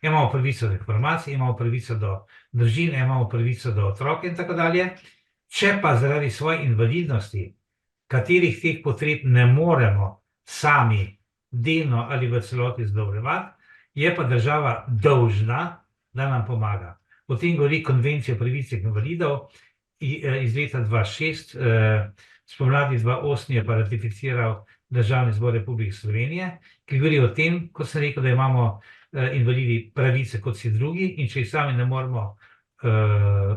Imamo pravico do informacij, imamo pravico do družine, imamo pravico do otroka in tako dalje. Če pa zaradi svoje invalidnosti, katerih teh potreb ne moremo sami delno ali v celoti zadovoljevati, je pa država dolžna, da nam pomaga. O tem govori Konvencija o pravicah invalidov iz leta 2006, spomladi 2008 je pa ratificiral Državni zbor Republike Slovenije, ki govori o tem, kot sem rekel, da imamo invalidi pravice kot vsi drugi in če jih sami ne moremo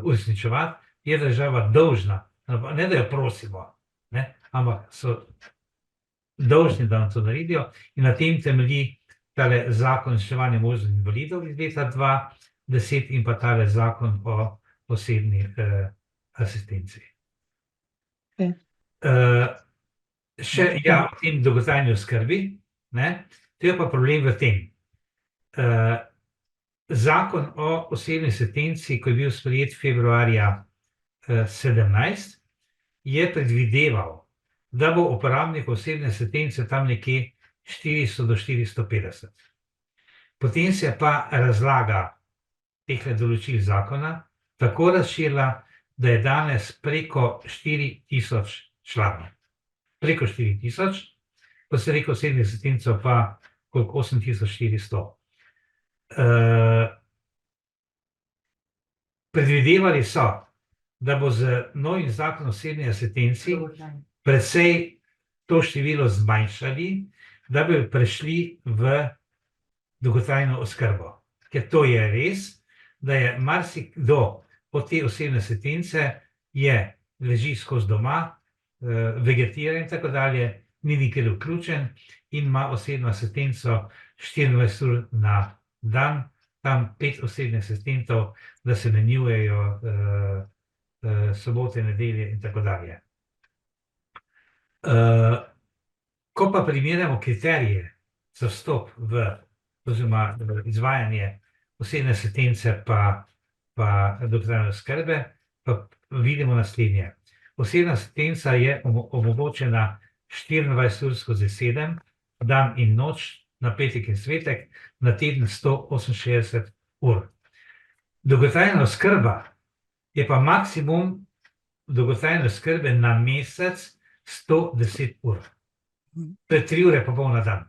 uresničevati, je država dolžna, ne da jo prosimo, ne, ampak so dolžni, da nam to naredijo in na tem temelji tale zakon o reševanju možnosti invalidov iz leta 2010 in pa tale zakon o osebni asistenci. Še o tem dolgotrajni oskrbi, ne, to je pa problem v tem. Zakon o osebni asistenci, ko je bil sprejet februarja 2017, je predvideval, da bo uporabnik osebne asistence tam nekje 400 do 450. Potem se pa razlaga teh določil zakona tako razširila, da je danes preko 4000 članov. Preko 4000, ko se rekel osebni asistenco pa koliko 8400. Predvidevali so, da bo z novim zakonom o osebni asistenci precej to število zmanjšali, da bi prešli v dolgotrajno oskrbo. Ker to je res, da je marsikdo od te osebne asistence leži skozi doma, vegetira in tako dalje, ni nikjer vključen in ima osebno asistenco 24 ur na dan, tam 5 osebnih asistentov, da se menjujejo sobote, nedelje in tako dalje. Ko pa primerjamo kriterije za vstop v izvajanje osebne asistence pa dolgotrajne oskrbe, pa vidimo naslednje. Osebna asistenca je omogočena 24 ur skozi 7, dan in noč, na petek in svetek, na teden 168 ur. Dolgotrajna oskrba je pa maksimum dolgotrajne oskrbe na mesec 110 ur. To je 3 ure pa pol na dan.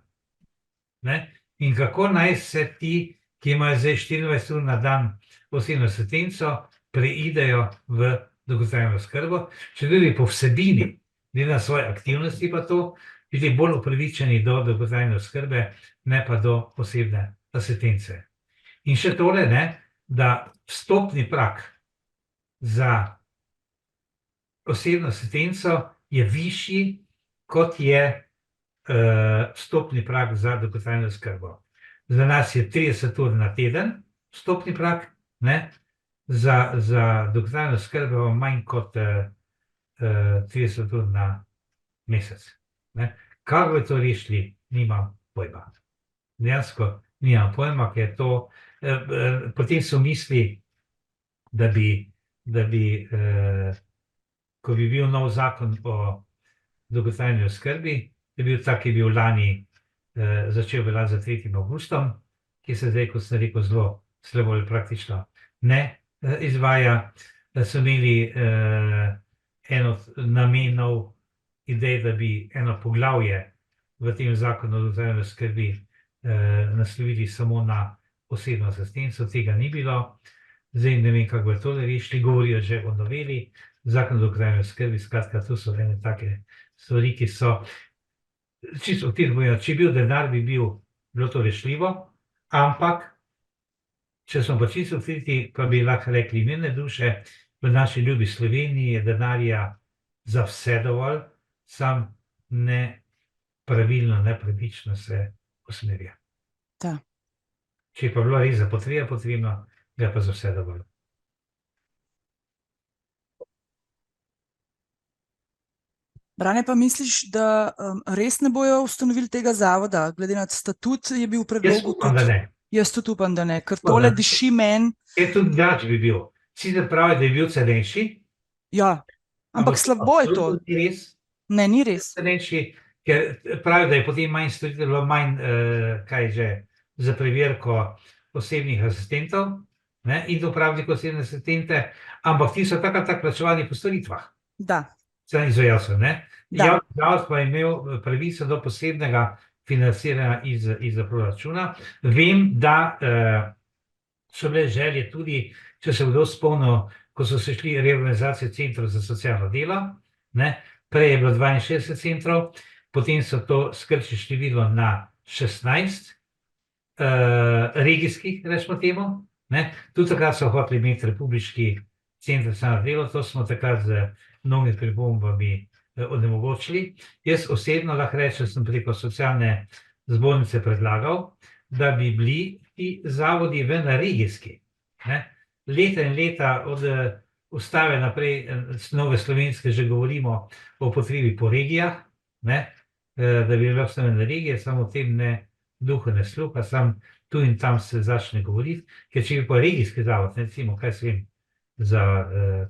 In kako naj se ti, ki imajo zdaj 24 ur na dan osebno asistenco, preidejo v dolgotrajno oskrbo, če tudi po vsebini, glede na svoje aktivnosti pa to, biti bolj upravičeni do dolgotrajne oskrbe, ne pa do osebne asistence. In še tole, da vstopni prag za osebno asistenco je višji, kot je vstopni prag za dolgotrajno oskrbo. Za nas je 30 ur na teden vstopni prag, za dolgotrajno oskrbo manj kot 30 ur na mesec. Kako bi to rešili, nimam pojma. Dejansko nimam pojma, ker to, potem so misli, da bi, ko bi bil nov zakon o dolgotrajni oskrbi, je bil tak, ki je bil lani začel veljati za 3. avgustom, ki se zdaj, kot sem rekel, zelo slabo ali praktično ne izvaja. So imeli en od namenov idej, da bi eno poglavje v tem zakonu o dolgotrajni oskrbi naslovili samo na osebno asistenco, tega ni bilo. Zdaj ne vem, kako je tole rešili, govorijo že o noveli zakona o dolgotrajni oskrbi, skratka, to so ene take stvari, ki so čisto odtedno, če bi bil denar, bi bilo to rešljivo, ampak če smo pa čisto odkriti, pa bi lahko rekli mirne duše, v naši ljubi Sloveniji je denarja za vse dovolj, sam nepravilno, nepravično se usmerja. Da. Če je pa bilo res za potrebno, ga pa za vse dovolj. Brane, pa misliš, da res ne bojo ustanovili tega zavoda, glede na statut je bil v predlogu? Jaz upam, da ne. Jaz tudi upam, da ne, ker tole diši meni. Je tudi drugače bi bil. Sicer pravi, da je bil cenejši. Ja, ampak slabo je to. Ni res. Ne, ni res. Cenejši, ker pravi, da je potem manj storitev, manj, za preverko osebnih asistentov, ne, in uporabnikov osebne asistente, ampak ti so tako plačevani po storitvah. Da. Izvajalcev, ne? Da. Javni zavod pa je imel pravico do posebnega financiranja iz proračuna. Vem, da so bile želje tudi, če se kdo spomnil, ko so se šli reorganizacije centrov za socialno delo, ne? Prej je bilo 62 centrov, potem so to skrčili število na 16 regijskih, rečemo temu, ne? Tudi takrat so hoteli imeti republiški center za socialno delo, to smo takrat z mnogimi pripombami onemogočili. Jaz osebno lahko rečem, sem preko socialne zbornice predlagal, da bi bili ti zavodi ven regijski. Leta in leta od ustave naprej, nove slovenske, že govorimo o potrebi po regijah, da bi bilo ustanovljene regije, samo o tem ne duha, ne sluha, sam tu in tam se začne govoriti, ker če bi pa regijski zavod, recimo, kaj se vem, za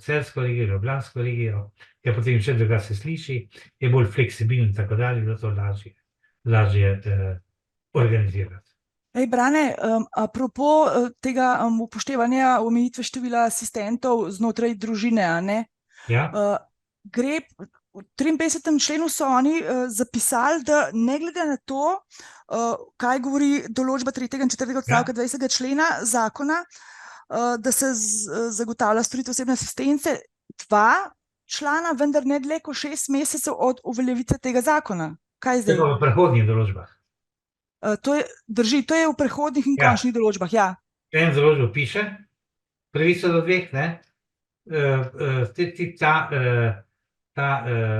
Celjsko regijo, Ljubljansko regijo, ker potem še drugače se sliši, je bolj fleksibilno in tako dalje, bilo to lažje organizirati. Brane, apropo tega upoštevanja omejitve števila asistentov znotraj družine, Ja. Gre v 53. členu so oni zapisali, da ne glede na to, kaj govori določba 3. in 4. odstavka 20. člena zakona, da se zagotavlja storitev osebne asistence 2 člana, vendar ne dlje kot 6 mesecev od uveljavitve tega zakona. Kaj zdaj? To je v prehodnih določbah. Drži, to je v prehodnih in končnih določbah, ja. En določbo piše, pravica do 2, ne? Ta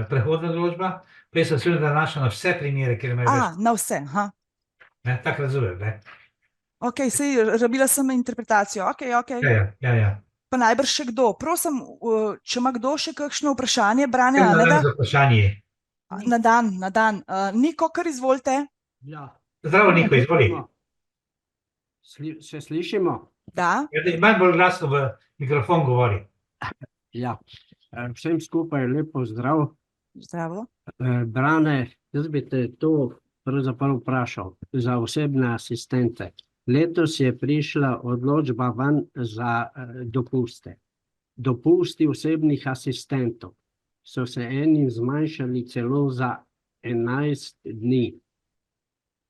prehodna določba, pa jaz sem se nanašal na vse primere, kjer imajo več. Na vse, aha. Tako razumem, ne? Ok, sej rabila sem interpretacijo, ok. Ja. Pa najbrž še kdo. Prosim, če ima kdo še kakšno vprašanje, Brane, za vprašanje. Na dan. Niko, kar izvolite. Ja. Zdravo, Niko, izvoli. Se slišimo? Da. Manj bolj glasno v mikrofon govori. Ja. Vsem skupaj lepo zdrav. Zdravo. Brane, jaz bi te to pravzaprav vprašal za osebne asistente. Letos je prišla odločba ven za dopuste. Dopusti osebnih asistentov so se enim zmanjšali celo za 11 dni.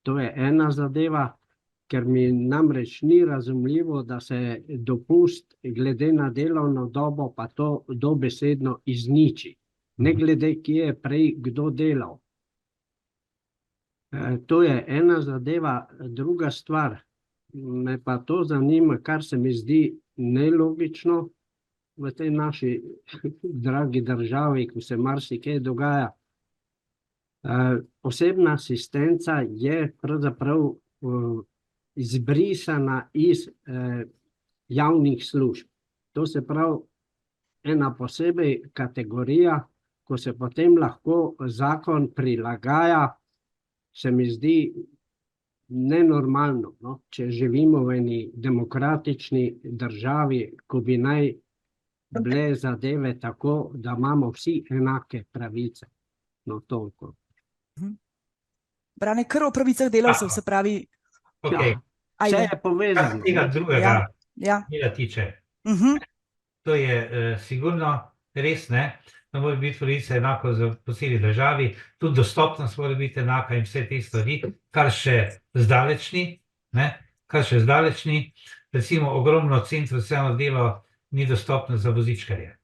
To je ena zadeva, ker mi namreč ni razumljivo, da se dopust glede na delovno dobo pa to dobesedno izniči. Ne glede, kje je prej kdo delal. To je ena zadeva, druga stvar. Me pa to zanima, kar se mi zdi nelogično v tej naši dragi državi, ko se marsikaj dogaja. Osebna asistenca je pravzaprav izbrisana iz javnih služb. To se pravi ena posebej kategorija, ko se potem lahko zakon prilagaja, se mi zdi nenormalno, no? Če živimo v eni demokratični državi, ko bi naj bile zadeve tako, da imamo vsi enake pravice. No, toliko. Brane, kar o pravicah delavcev, se pravi... Vse je povezano. Tega drugega tiče. To je sigurno res ne, da mora biti pravica enako po celi državi, tudi dostopnost mora biti enaka in vse te stvari, kar še zdaleč ni, ne, kar še zdaleč ni. Recimo, ogromno centrov za socialno delo ni dostopno za vozičkarje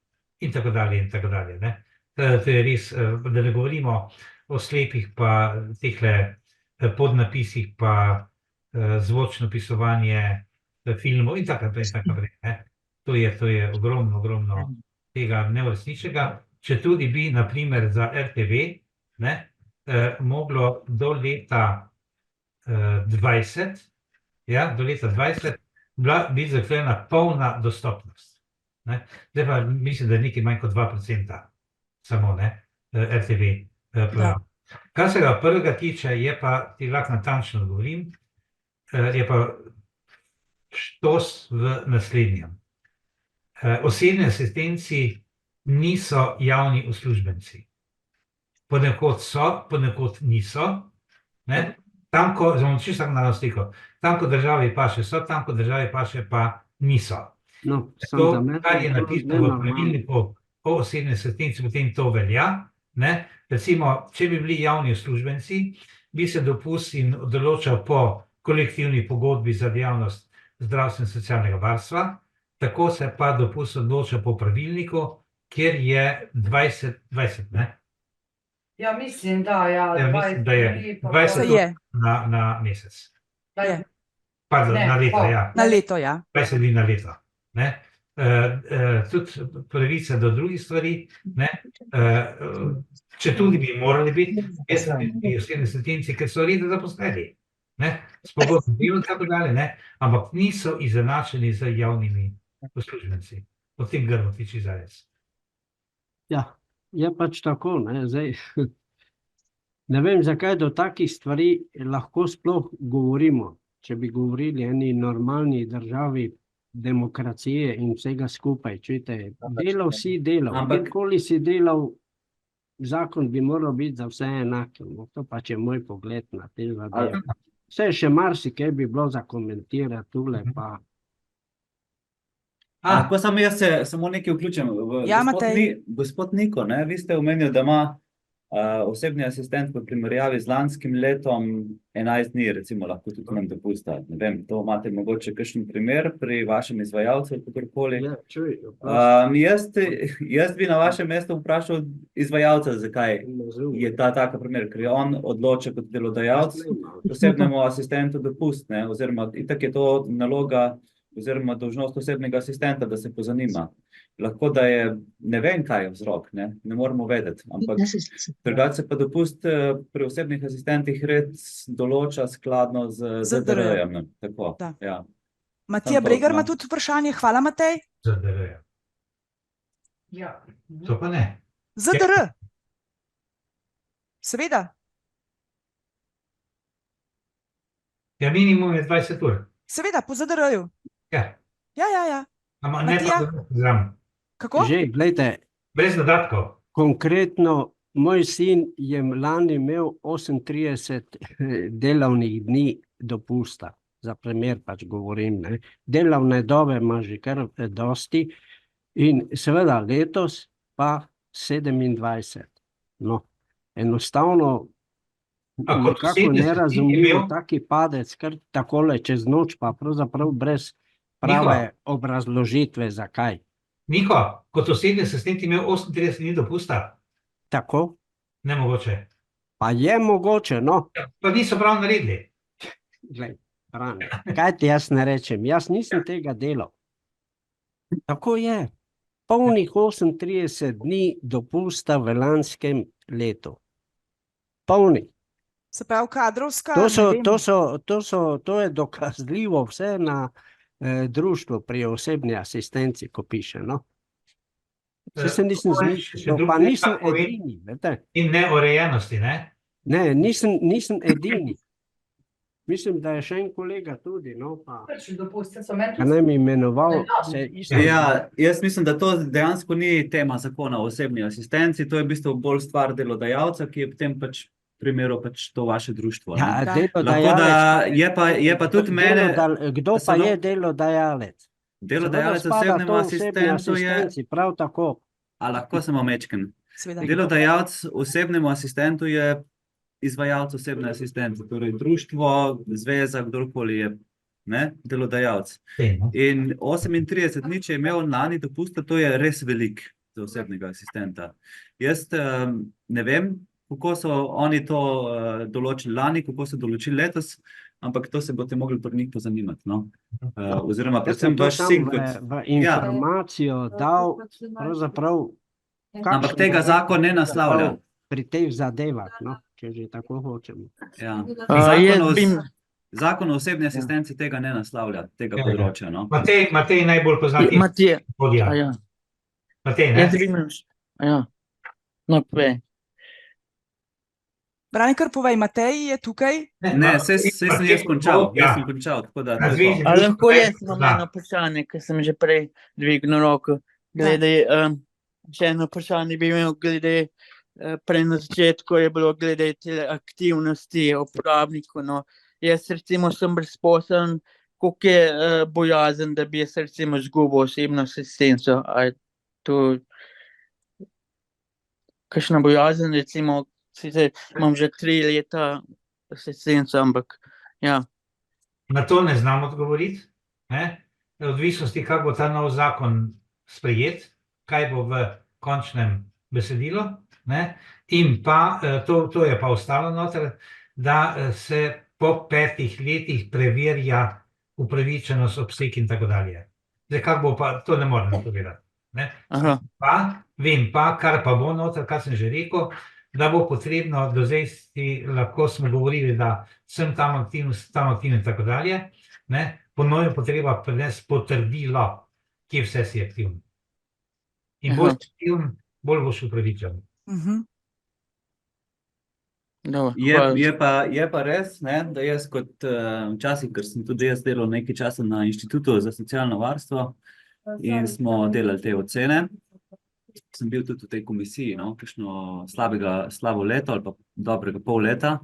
in tako dalje, ne. To je res, da ne govorimo o slepih pa tehle podnapisih pa zvočno pisovanje filmov in tako naprej, ne. To je ogromno tega neuresničenega, če tudi bi, na primer, za RTV, ne, moglo do leta 20, ja, do leta 20 biti zagotovljena polna dostopnost, ne. Zdaj pa mislim, da je nekaj manj kot 2% samo, ne, RTV program. Kar se ga prvega tiče, je pa, ti lahko natančno odgovorim, je pa štos v naslednjem. Osebni asistenci niso javni uslužbenci. Ponekod so, ponekod niso, ne. Tam, ko, zelo čisto tako na sliko, tam, ko državi paše so, tam, ko državi paše pa niso. No, To, kar je napisano v pravilniku o osebni asistenci, potem to velja, ne. Recimo, če bi bili javni uslužbenci, bi se dopust in določal po kolektivni pogodbi za dejavnost zdravstveno socialnega varstva, tako se pa dopust odloča po pravilniku, kjer je 20, ne? Ja, mislim, da, ja. Ja, mislim, da je 20 na mesec. Pardon, na leto, ja. Na leto, ja. 20 dni na leto, ne. Tudi pravice do drugih stvari, ne. Če tudi bi morali biti, osebni asistenci, ker so redno zaposleni, ne, s pogodbami delo in tako dalje, ne, ampak niso izenačeni z javnimi uslužbenci. O tem grmo tiči zares. Ja, je pač tako, ne, zdaj, ne vem, zakaj do takih stvari lahko sploh govorimo, če bi govorili eni normalni državi, demokracije in vsega skupaj, čujte, delal si delal, kjerkoli si delal, zakon bi moral biti za vse enak, no, to pač je moj pogled na te zadeve. Vse še marsikaj bi bilo za komentirati tule, pa. Lahko samo jaz se samo nekaj vključim. Ja, Matej. Gospod Niko, ne, vi ste omenili, da ima osebni asistent v primerjavi z lanskim letom 11 dni, recimo, lahko tudi nam dopusta. Ne vem, to imate mogoče kakšen primer pri vašem izvajalcu, kakorkoli. Ja, čuj. Jaz bi na vašem mestu vprašal izvajalca, zakaj je ta taka primer, ker je on odloča kot delodajalec osebnemu asistentu dopust, ne, oziroma itak je to naloga oziroma dolžnost osebnega asistenta, da se pozanima. Lahko, da je, ne vem, kaj je vzrok, ne moramo vedeti, ampak drugače pa dopust pri osebnih asistentih red določa skladno z ZDR-jem. Tako, ja. Matija Bregar ima tudi vprašanje. Hvala, Matej. ZDR-jem. Ja. To pa ne. ZDR. Seveda. Ja, minimum je 20 ur. Seveda, po ZDR-ju. Ja. Ja. Ampak ne pa program. Kako? Že, glejte. Brez dodatkov. Konkretno, moj sin je lani imel 38 delovnih dni dopusta. Za primer pač govorim, ne. Delovne dobe ima že kar dosti in seveda letos pa 27. No, enostavno nekako nerazumljivo taki padec, kar takole čez noč pa pravzaprav brez prave obrazložitve, zakaj. Niko, kot osebni asistent imel 38 dni dopusta? Tako. Nemogoče. Pa je mogoče, no. Pa niso prav naredili. Glej, Brane, kaj ti jaz ne rečem? Jaz nisem tega delal. Tako je. Polnih 38 dni dopusta v lanskem letu. Polnih. Se pravi kadrovska, to je dokazljivo vse na društvu pri osebni asistenci, ko piše, no. Vse se nisem zmišljal, pa nisem edini, vete. In neurejenosti, ne? Ne, nisem edini. Mislim, da je še en kolega tudi, no, pa ne mi imenoval se isto. Ja, jaz mislim, da to dejansko ni tema zakona o osebni asistenci, to je v bistvu bolj stvar delodajalca, ki je potem pač primeru pač to vaše društvo. Ja, je pa tudi mene... Kdo pa je delodajalec? Delodajalec osebnemu asistentu je... Prav tako. A lahko samo mečken. Seveda. Delodajalec osebnemu asistentu je izvajalec osebne asistence, torej društvo, zveza, kdorkoli je, ne, delodajalec. In 38 dni, če je imel lani dopusta, to je res velik za osebnega asistenta. Jaz ne vem, kako so oni to določili lani, kako so določili letos, ampak to se boste mogli pri njih pozanimati, no. Oziroma, predvsem vaš sin kot... v informacijo dal, pravzaprav... Ampak tega zakon ne naslavlja. Pri teh zadevah, no, če že tako hočemo. Ja. Zakon o osebni asistenci tega ne naslavlja, tega področja, no. Matej najbolj poznati. Matej, Matej, ne? No, povej. Branikar, povej, Matej je tukaj? Ne, saj sem jaz končal, tako da... A lahko jaz imam eno vprašanje, ker sem že prej dvignil roko. Glede, še eno vprašanje bi imel glede, prej na začetku je bilo glede te aktivnosti uporabnikov, no. Jaz recimo sem brezposeln, koliko je bojazen, da bi jaz recimo izgubil osebno asistenco, a je to kakšna bojazen, recimo, sicer imam že 3 leta asistenco, ampak ja. Na to ne znam odgovoriti, ne? V odvisnosti, kako bo ta nov zakon sprejet, kaj bo v končnem besedilu, ne? In pa, to je pa ostalo noter, da se po 5 letih preverja upravičenost, obseg in tako dalje. Zdaj, kako bo pa, to ne morem povedati, ne? Vem pa, kar pa bo noter, kar sem že rekel, da bo potrebno, do zdaj lahko smo govorili, da sem tam aktivno in tako dalje, ne, po novem potreba prinesti potrdilo, kje vse si aktivno. In bolj si aktivn, bolj boš upravičen. Je pa res, ne, da jaz kot včasih, ker sem tudi jaz delal nekaj časa na Inštitutu za socialno varstvo in smo delali te ocene, sem bil tudi v tej komisiji, no, kakšno slabo leto ali pa dobrega pol leta.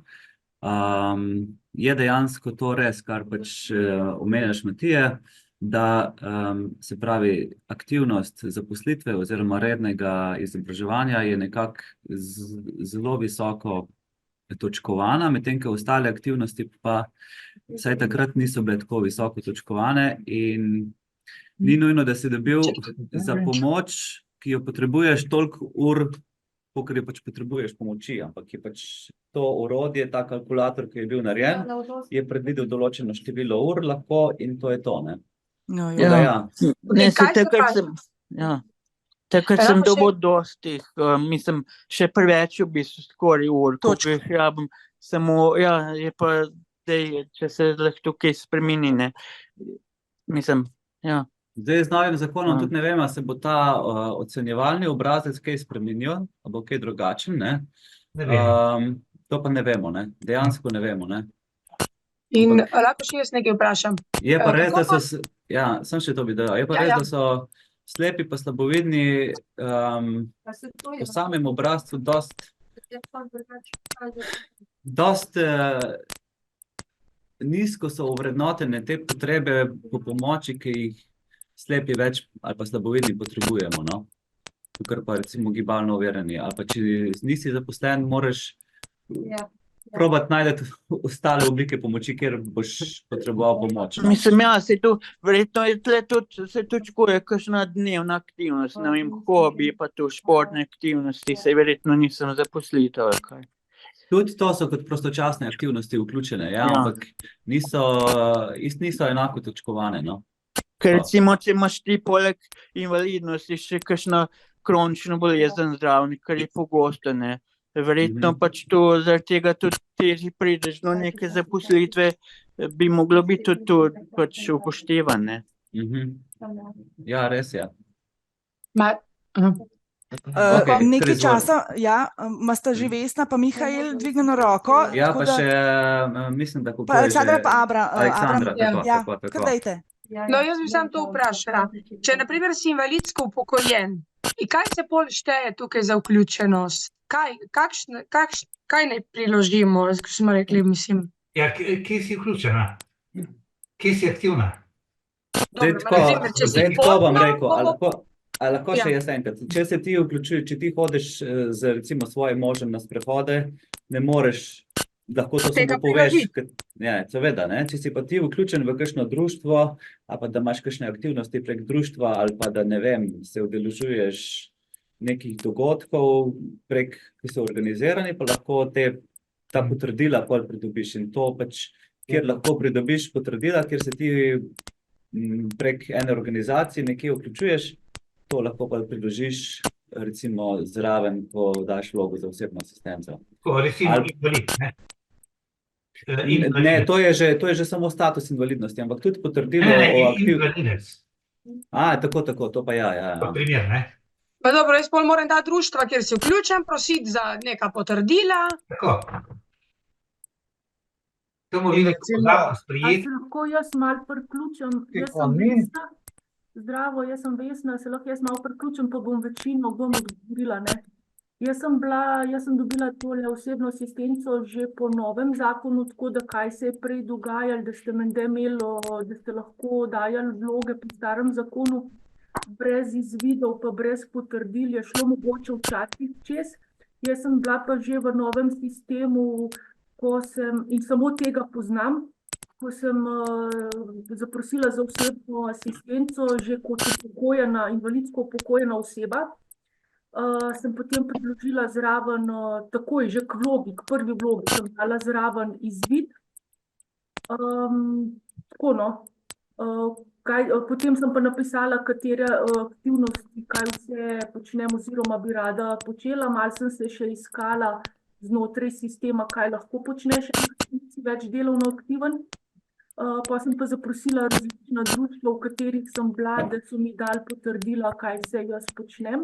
Je dejansko to res, kar pač omenjaš, Matije, da se pravi aktivnost zaposlitve oziroma rednega izobraževanja je nekako zelo visoko točkovana, medtem ko ostale aktivnosti pa vsaj takrat niso bile tako visoko točkovane in ni nujno, da si dobil za pomoč, ki jo potrebuješ toliko ur, kolikor je pač potrebuješ pomoči, ampak je pač to orodje, ta kalkulator, ki je bil narejen, je predvidel določeno število ur lahko in to je to, ne. Takrat sem dobil dosti, mislim, še preveč v bistvu skoraj ur, koliko jih rabim, samo, je pa, če se lahko tukaj spremeni, ne, mislim, Zdaj z novim zakonom tudi ne vem, se bo ta ocenjevalni obrazec kaj spremenil, ali bo kaj drugačen, ne? Ne vemo. To pa ne vemo, ne? Dejansko ne vemo, ne? In lahko še jaz nekaj vprašam. Je pa res, da so, sem še to videl, je pa res, da so slepi pa slabovidni po samem obrazcu dost nizko so ovrednotene te potrebe po pomoči, ki jih slepi več ali pa slabovidni potrebujemo, no. Kar pa recimo gibalno ovirani, ali pa če nisi zaposlen, moraš probati najti ostale oblike pomoči, kjer boš potreboval pomoč. Mislim, se tu, verjetno je tle tudi, se točkuje kakšna dnevna aktivnost, ne vem, hobi, pa tu športne aktivnosti, se verjetno nisem zaposlitev, kaj. Tudi to so kot prostočasne aktivnosti vključene, ampak niso enako točkovane, no. Ker recimo, če imaš ti poleg invalidnosti še kakšno kronično bolezen zdravnik, kar je pogosto, ne. Verjetno pač to, zaradi tega tudi težje prideš do neke zaposlitve, bi moglo biti tudi to pač upoštevane. Ja, res je. Nekaj časa, imasta že Vesna pa Mihael dvignjeno roko. Ja, pa še, mislim, da pa Aleksandra pa Aleksandra, tako. Kar dajte. No, jaz bi sam to vprašala. Če na primer si invalidsko upokojen, kaj se pol šteje tukaj za vključenost? Kaj naj priložimo, ko smo rekli, mislim? Ja, kje si vključena? Kje si aktivna? Zdaj tako bom rekel, A lahko še jaz enkrat, če se ti vključuješ, če ti hodiš z recimo svojim možem na sprehode, ne moreš, lahko to Tega samo poveš, priložiti. seveda, ne, če si pa ti vključen v kakšno društvo, ali pa da imaš kakšne aktivnosti prek društva, ali pa da, ne vem, se udeležuješ nekih dogodkov prek, ki so organizirani, pa lahko ta potrdila pol pridobiš in to pač, kjer lahko pridobiš potrdila, kjer se ti prek ene organizacije nekje vključuješ, to lahko pa priložiš recimo zraven, ko daš vlogo za osebno asistenco. Ko recimo invalid, ne? Ne, to je že samo status invalidnosti, ampak tudi potrdilo o invalidec. Tako, to pa ja. Pa primer, ne? Pa dobro, jaz pol moram ta društva, kjer si vključen, prositi za neka potrdila. Tako. To bomo videli, kako zakon sprejeti. Se lahko jaz malo priključim? Jaz sem Vesna. Zdravo, jaz sem Vesna, se lahko jaz malo priključim, pa bom večino odgovorila, ne. Jaz sem dobila tole osebno asistenco že po novem zakonu, tako da kaj se je prej dogajalo, da ste menda imeli, da ste lahko dajali vloge po starem zakonu, brez izvidov pa brez potrdil, je šlo mogoče včasih čez. Jaz sem bila pa že v novem sistemu, in samo tega poznam, ko sem zaprosila za osebno asistenco, že kot invalidsko upokojena oseba, sem potem predložila zraven, takoj že k vlogi, k prvi vlogi, sem dala zraven izvid. Tako no. Potem sem pa napisala, katere aktivnosti, kaj vse počnem oziroma bi rada počela, malo sem se še iskala znotraj sistema, kaj lahko počneš, si več delovno aktiven. Pa sem pa zaprosila različna društva, v katerih sem bila, da so mi dali potrdila, kaj vse jaz počnem.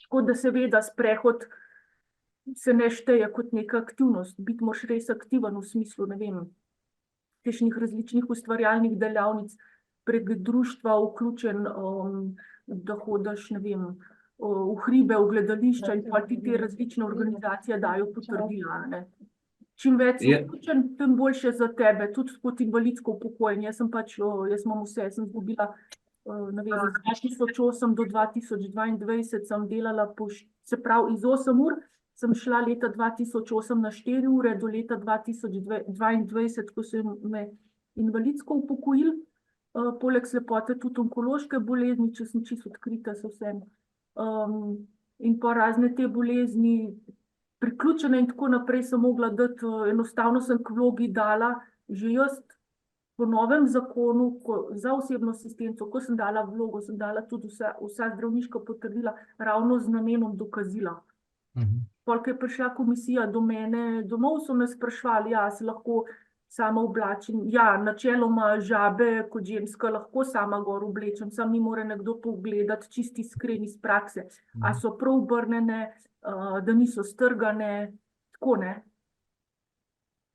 Tako da seveda sprehod se ne šteje kot neka aktivnost, biti moraš res aktiven v smislu, ne vem, kakšnih različnih ustvarjalnih delavnic, prek društva vključen, da hodiš, ne vem, v hribe, v gledališča in pa ti te različne organizacije dajo potrdila, ne. Čim več si vključen, tem boljše za tebe, tudi kot invalidsko upokojen. Jaz imam vse, sem izgubila, ne vem, od 2008 do 2022 sem delala, se pravi, iz 8 ur sem šla leta 2008 na 4 ure, do leta 2022, ko so me invalidsko upokojili, poleg slepote tudi onkološke bolezni, če sem čisto odkrita, so vsem. In pa razne te bolezni, priključene in tako naprej sem mogla dati, enostavno sem k vlogi dala, že jaz po novem zakonu za osebno asistenco, ko sem dala vlogo, sem dala tudi vsa zdravniška potrdila, ravno z namenom dokazila. Pol, ko je prišla komisija do mene, domov so me sprašvali, se lahko sama oblačim. Načeloma žabe kot ženska lahko sama gor oblečem, sam mi mora nekdo pogledati, čisti iskren iz prakse. A so prav obrnjene, da niso strgane, tako ne.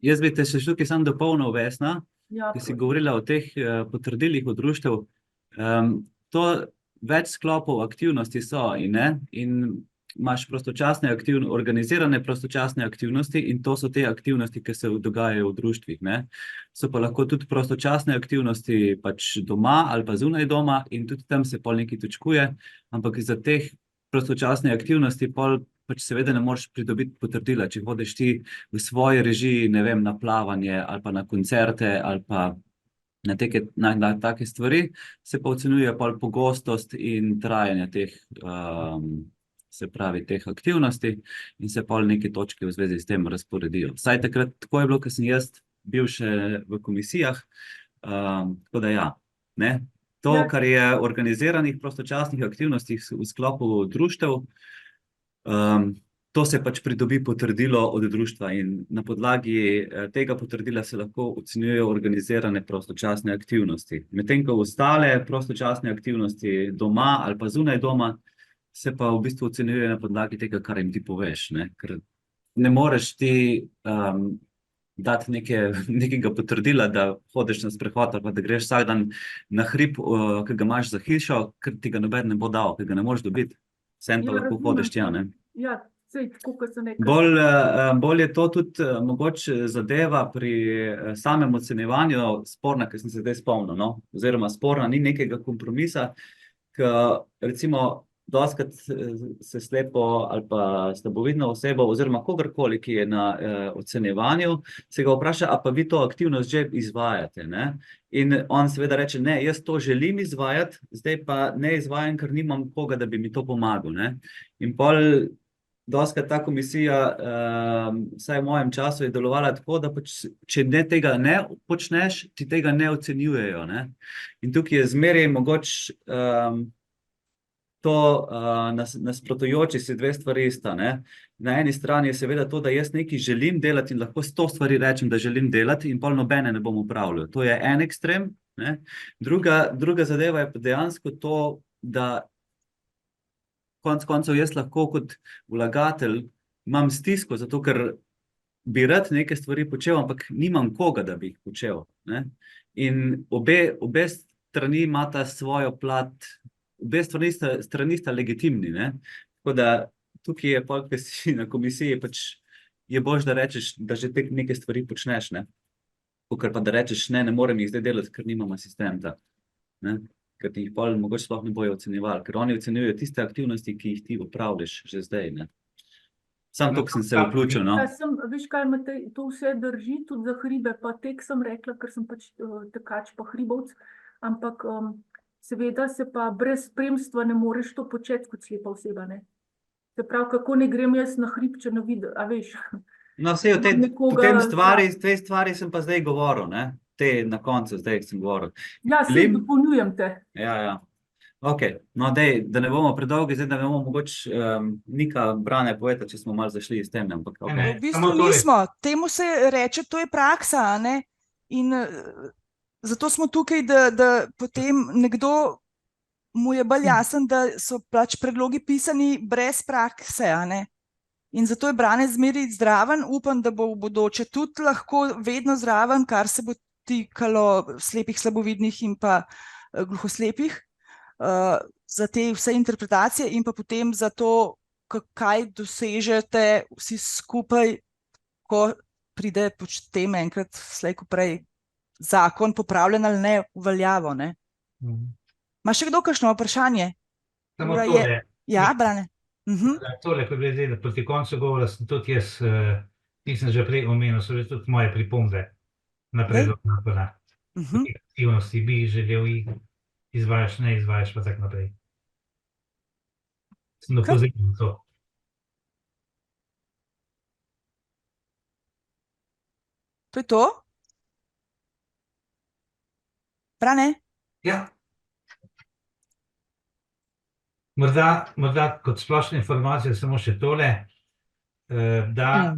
Jaz bi te še tukaj sam dopolnil, Vesna, ki si govorila o teh potrdilih od društev. To več sklopov aktivnosti so in imaš organizirane prostočasne aktivnosti in to so te aktivnosti, ki se dogajajo v društvih, ne. So pa lahko tudi prostočasne aktivnosti pač doma ali pa zunaj doma in tudi tam se pol nekaj točkuje, ampak za teh prostočasne aktivnosti pol pač seveda ne moreš pridobiti potrdila, če hodiš ti v svoji režiji, ne vem, na plavanje ali pa na koncerte ali pa na take stvari, se pa ocenjuje pol pogostost in trajanje teh se pravi, teh aktivnosti in se pol neke točke v zvezi s tem razporedijo. Vsaj takrat, tako je bilo, ko sem jaz bil še v komisijah, tako da ne. To, kar je organiziranih prostočasnih aktivnosti v sklopu društev, to se pač pridobi potrdilo od društva in na podlagi tega potrdila se lahko ocenjujejo organizirane prostočasne aktivnosti. Medtem ko ostale prostočasne aktivnosti doma ali pa zunaj doma, se pa v bistvu ocenjuje na podlagi tega, kar jim ti poveš, ne, ker ne moreš ti dati nekega potrdila, da hodiš na sprehod ali pa da greš vsak dan na hrib, ki ga imaš za hišo, ker ti ga noben ne bo dal, ker ga ne moreš dobiti. Vseeno pa lahko hodiš tja, ne. Sej, tako kot sem rekla. Bolj je to tudi mogoče zadeva pri samem ocenjevanju sporna, ker sem se zdaj spomnil, no, oziroma sporna, ni nekega kompromisa, ker recimo dostikrat se slepo ali pa slabovidno osebo oziroma kogarkoli, ki je na ocenjevanju, se ga vpraša, a pa vi to aktivnost že izvajate, ne? In on seveda reče, ne, jaz to želim izvajati, zdaj pa ne izvajam, ker nimam koga, da bi mi to pomagal, ne? In pol dostikrat ta komisija, vsaj v mojem času, je delovala tako, da pač, če tega ne počneš, ti tega ne ocenjujejo, ne? In tukaj je zmeraj mogoče to nasprotujoči si dve stvari sta, ne. Na eni strani je seveda to, da jaz nekaj želim delati in lahko 100 stvari rečem, da želim delati in pol nobene ne bom opravljal. To je en ekstrem, ne. Druga zadeva je pa dejansko to, da konec koncev jaz lahko kot vlagatelj imam stisko, zato ker bi rad neke stvari počel, ampak nimam koga, da bi jih počel, ne. In obe strani imata svojo plat, obe strani sta legitimni, ne. Tako da tukaj je pol, ki si na komisiji, pač je boljše, da rečeš, da že te neke stvari počneš, ne. Kakor pa da rečeš, ne morem jih zdaj delati, ker nimam asistenta, ne. Ker ti jih pol mogoče sploh ne bojo ocenjevali, ker oni ocenjujejo tiste aktivnosti, ki jih ti opravljaš že zdaj, ne. Sam to, ko sem se vključil, no. Veš kaj, Matej, to vse drži, tudi za hribe, pa tek sem rekla, ker sem pač tekač pa hribovc, ampak seveda se pa brez spremstva ne moreš to početi kot slepa oseba, ne. Se pravi, kako ne grem jaz na hrib, če ne vidim, a veš. No, saj o tej stvari sem pa zdaj govoril, ne. Te na koncu, zdaj sem govoril. Ja, saj dopolnjujem te. Ja. Ok, no dej, da ne bomo predolgi, zdaj da ne bomo mogoče Nika, Brane, povedati, če smo malo zašli iz teme, ampak ok. V bistvu nismo, temu se reče, to je praksa, a ne, in zato smo tukaj, da potem nekdo mu je bolj jasen, da so pač predlogi pisani brez prakse, a ne. In zato je Brane zmeraj zraven, upam, da bo v bodoče tudi lahko vedno zraven, kar se bo tikalo slepih, slabovidnih in pa gluhoslepih, za te vse interpretacije in pa potem za to, kaj dosežete vsi skupaj, ko pride potem enkrat slej ko prej zakon popravljen ali ne v veljavo, ne. Ma še kdo kakšno vprašanje? Samo tole. Ja, Brane. Tole, ko je bilo zdaj, da proti koncu govora sem tudi jaz, nisem že prej omenil, so že tudi moje pripombe na predlog zakona. Aktivnosti bi želel jih izvajaš, ne izvajaš, pa tako naprej. Sem opozoril na to. To je to? Brane? Ja. Morda kot splošna informacija samo še tole, da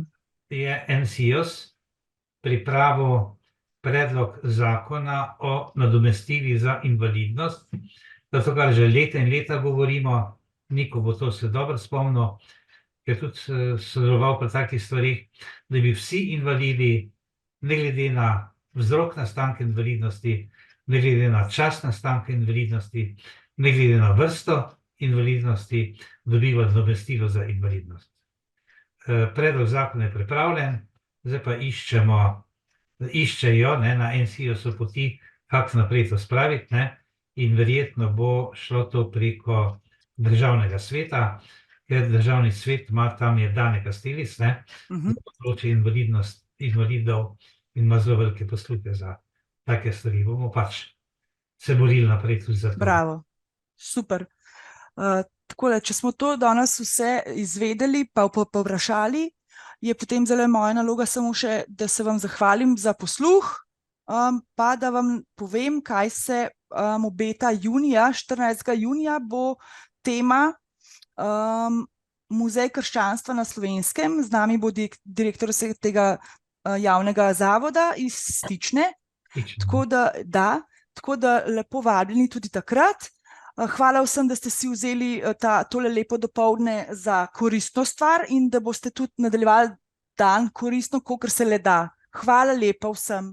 je NSIOS pripravil predlog zakona o nadomestilih za invalidnost, zato kar že leta in leta govorimo, Niko bo to se dobro spomnil, ker tudi sodeloval pri takih stvarih, da bi vsi invalidi, ne glede na vzrok nastanka invalidnosti, ne glede na čas nastanka invalidnosti, ne glede na vrsto invalidnosti, dobivali nadomestilo za invalidnost. Predlog zakona je pripravljen, zdaj pa iščejo na NSIOS-u poti, kako naprej to spraviti, ne, in verjetno bo šlo to preko državnega sveta, ker državni svet ima, tam je Dane Kastelis, ne, področje invalidov in ima zelo velike posluhe za take stvari. Bomo pač se borili naprej tudi za to. Bravo, super. Takole, če smo to danes vse izvedeli, pa povprašali, je potem zelo moja naloga samo še, da se vam zahvalim za posluh, pa da vam povem, kaj se obeta junija, 14. junija bo tema Muzej krščanstva na Slovenskem, z nami bo direktor tega javnega zavoda iz Stične, tako da lepo vabljeni tudi takrat. Hvala vsem, da ste si vzeli tole lepo dopoldne za koristno stvar in da boste tudi nadaljevali dan koristno, kakor se le da. Hvala lepa vsem.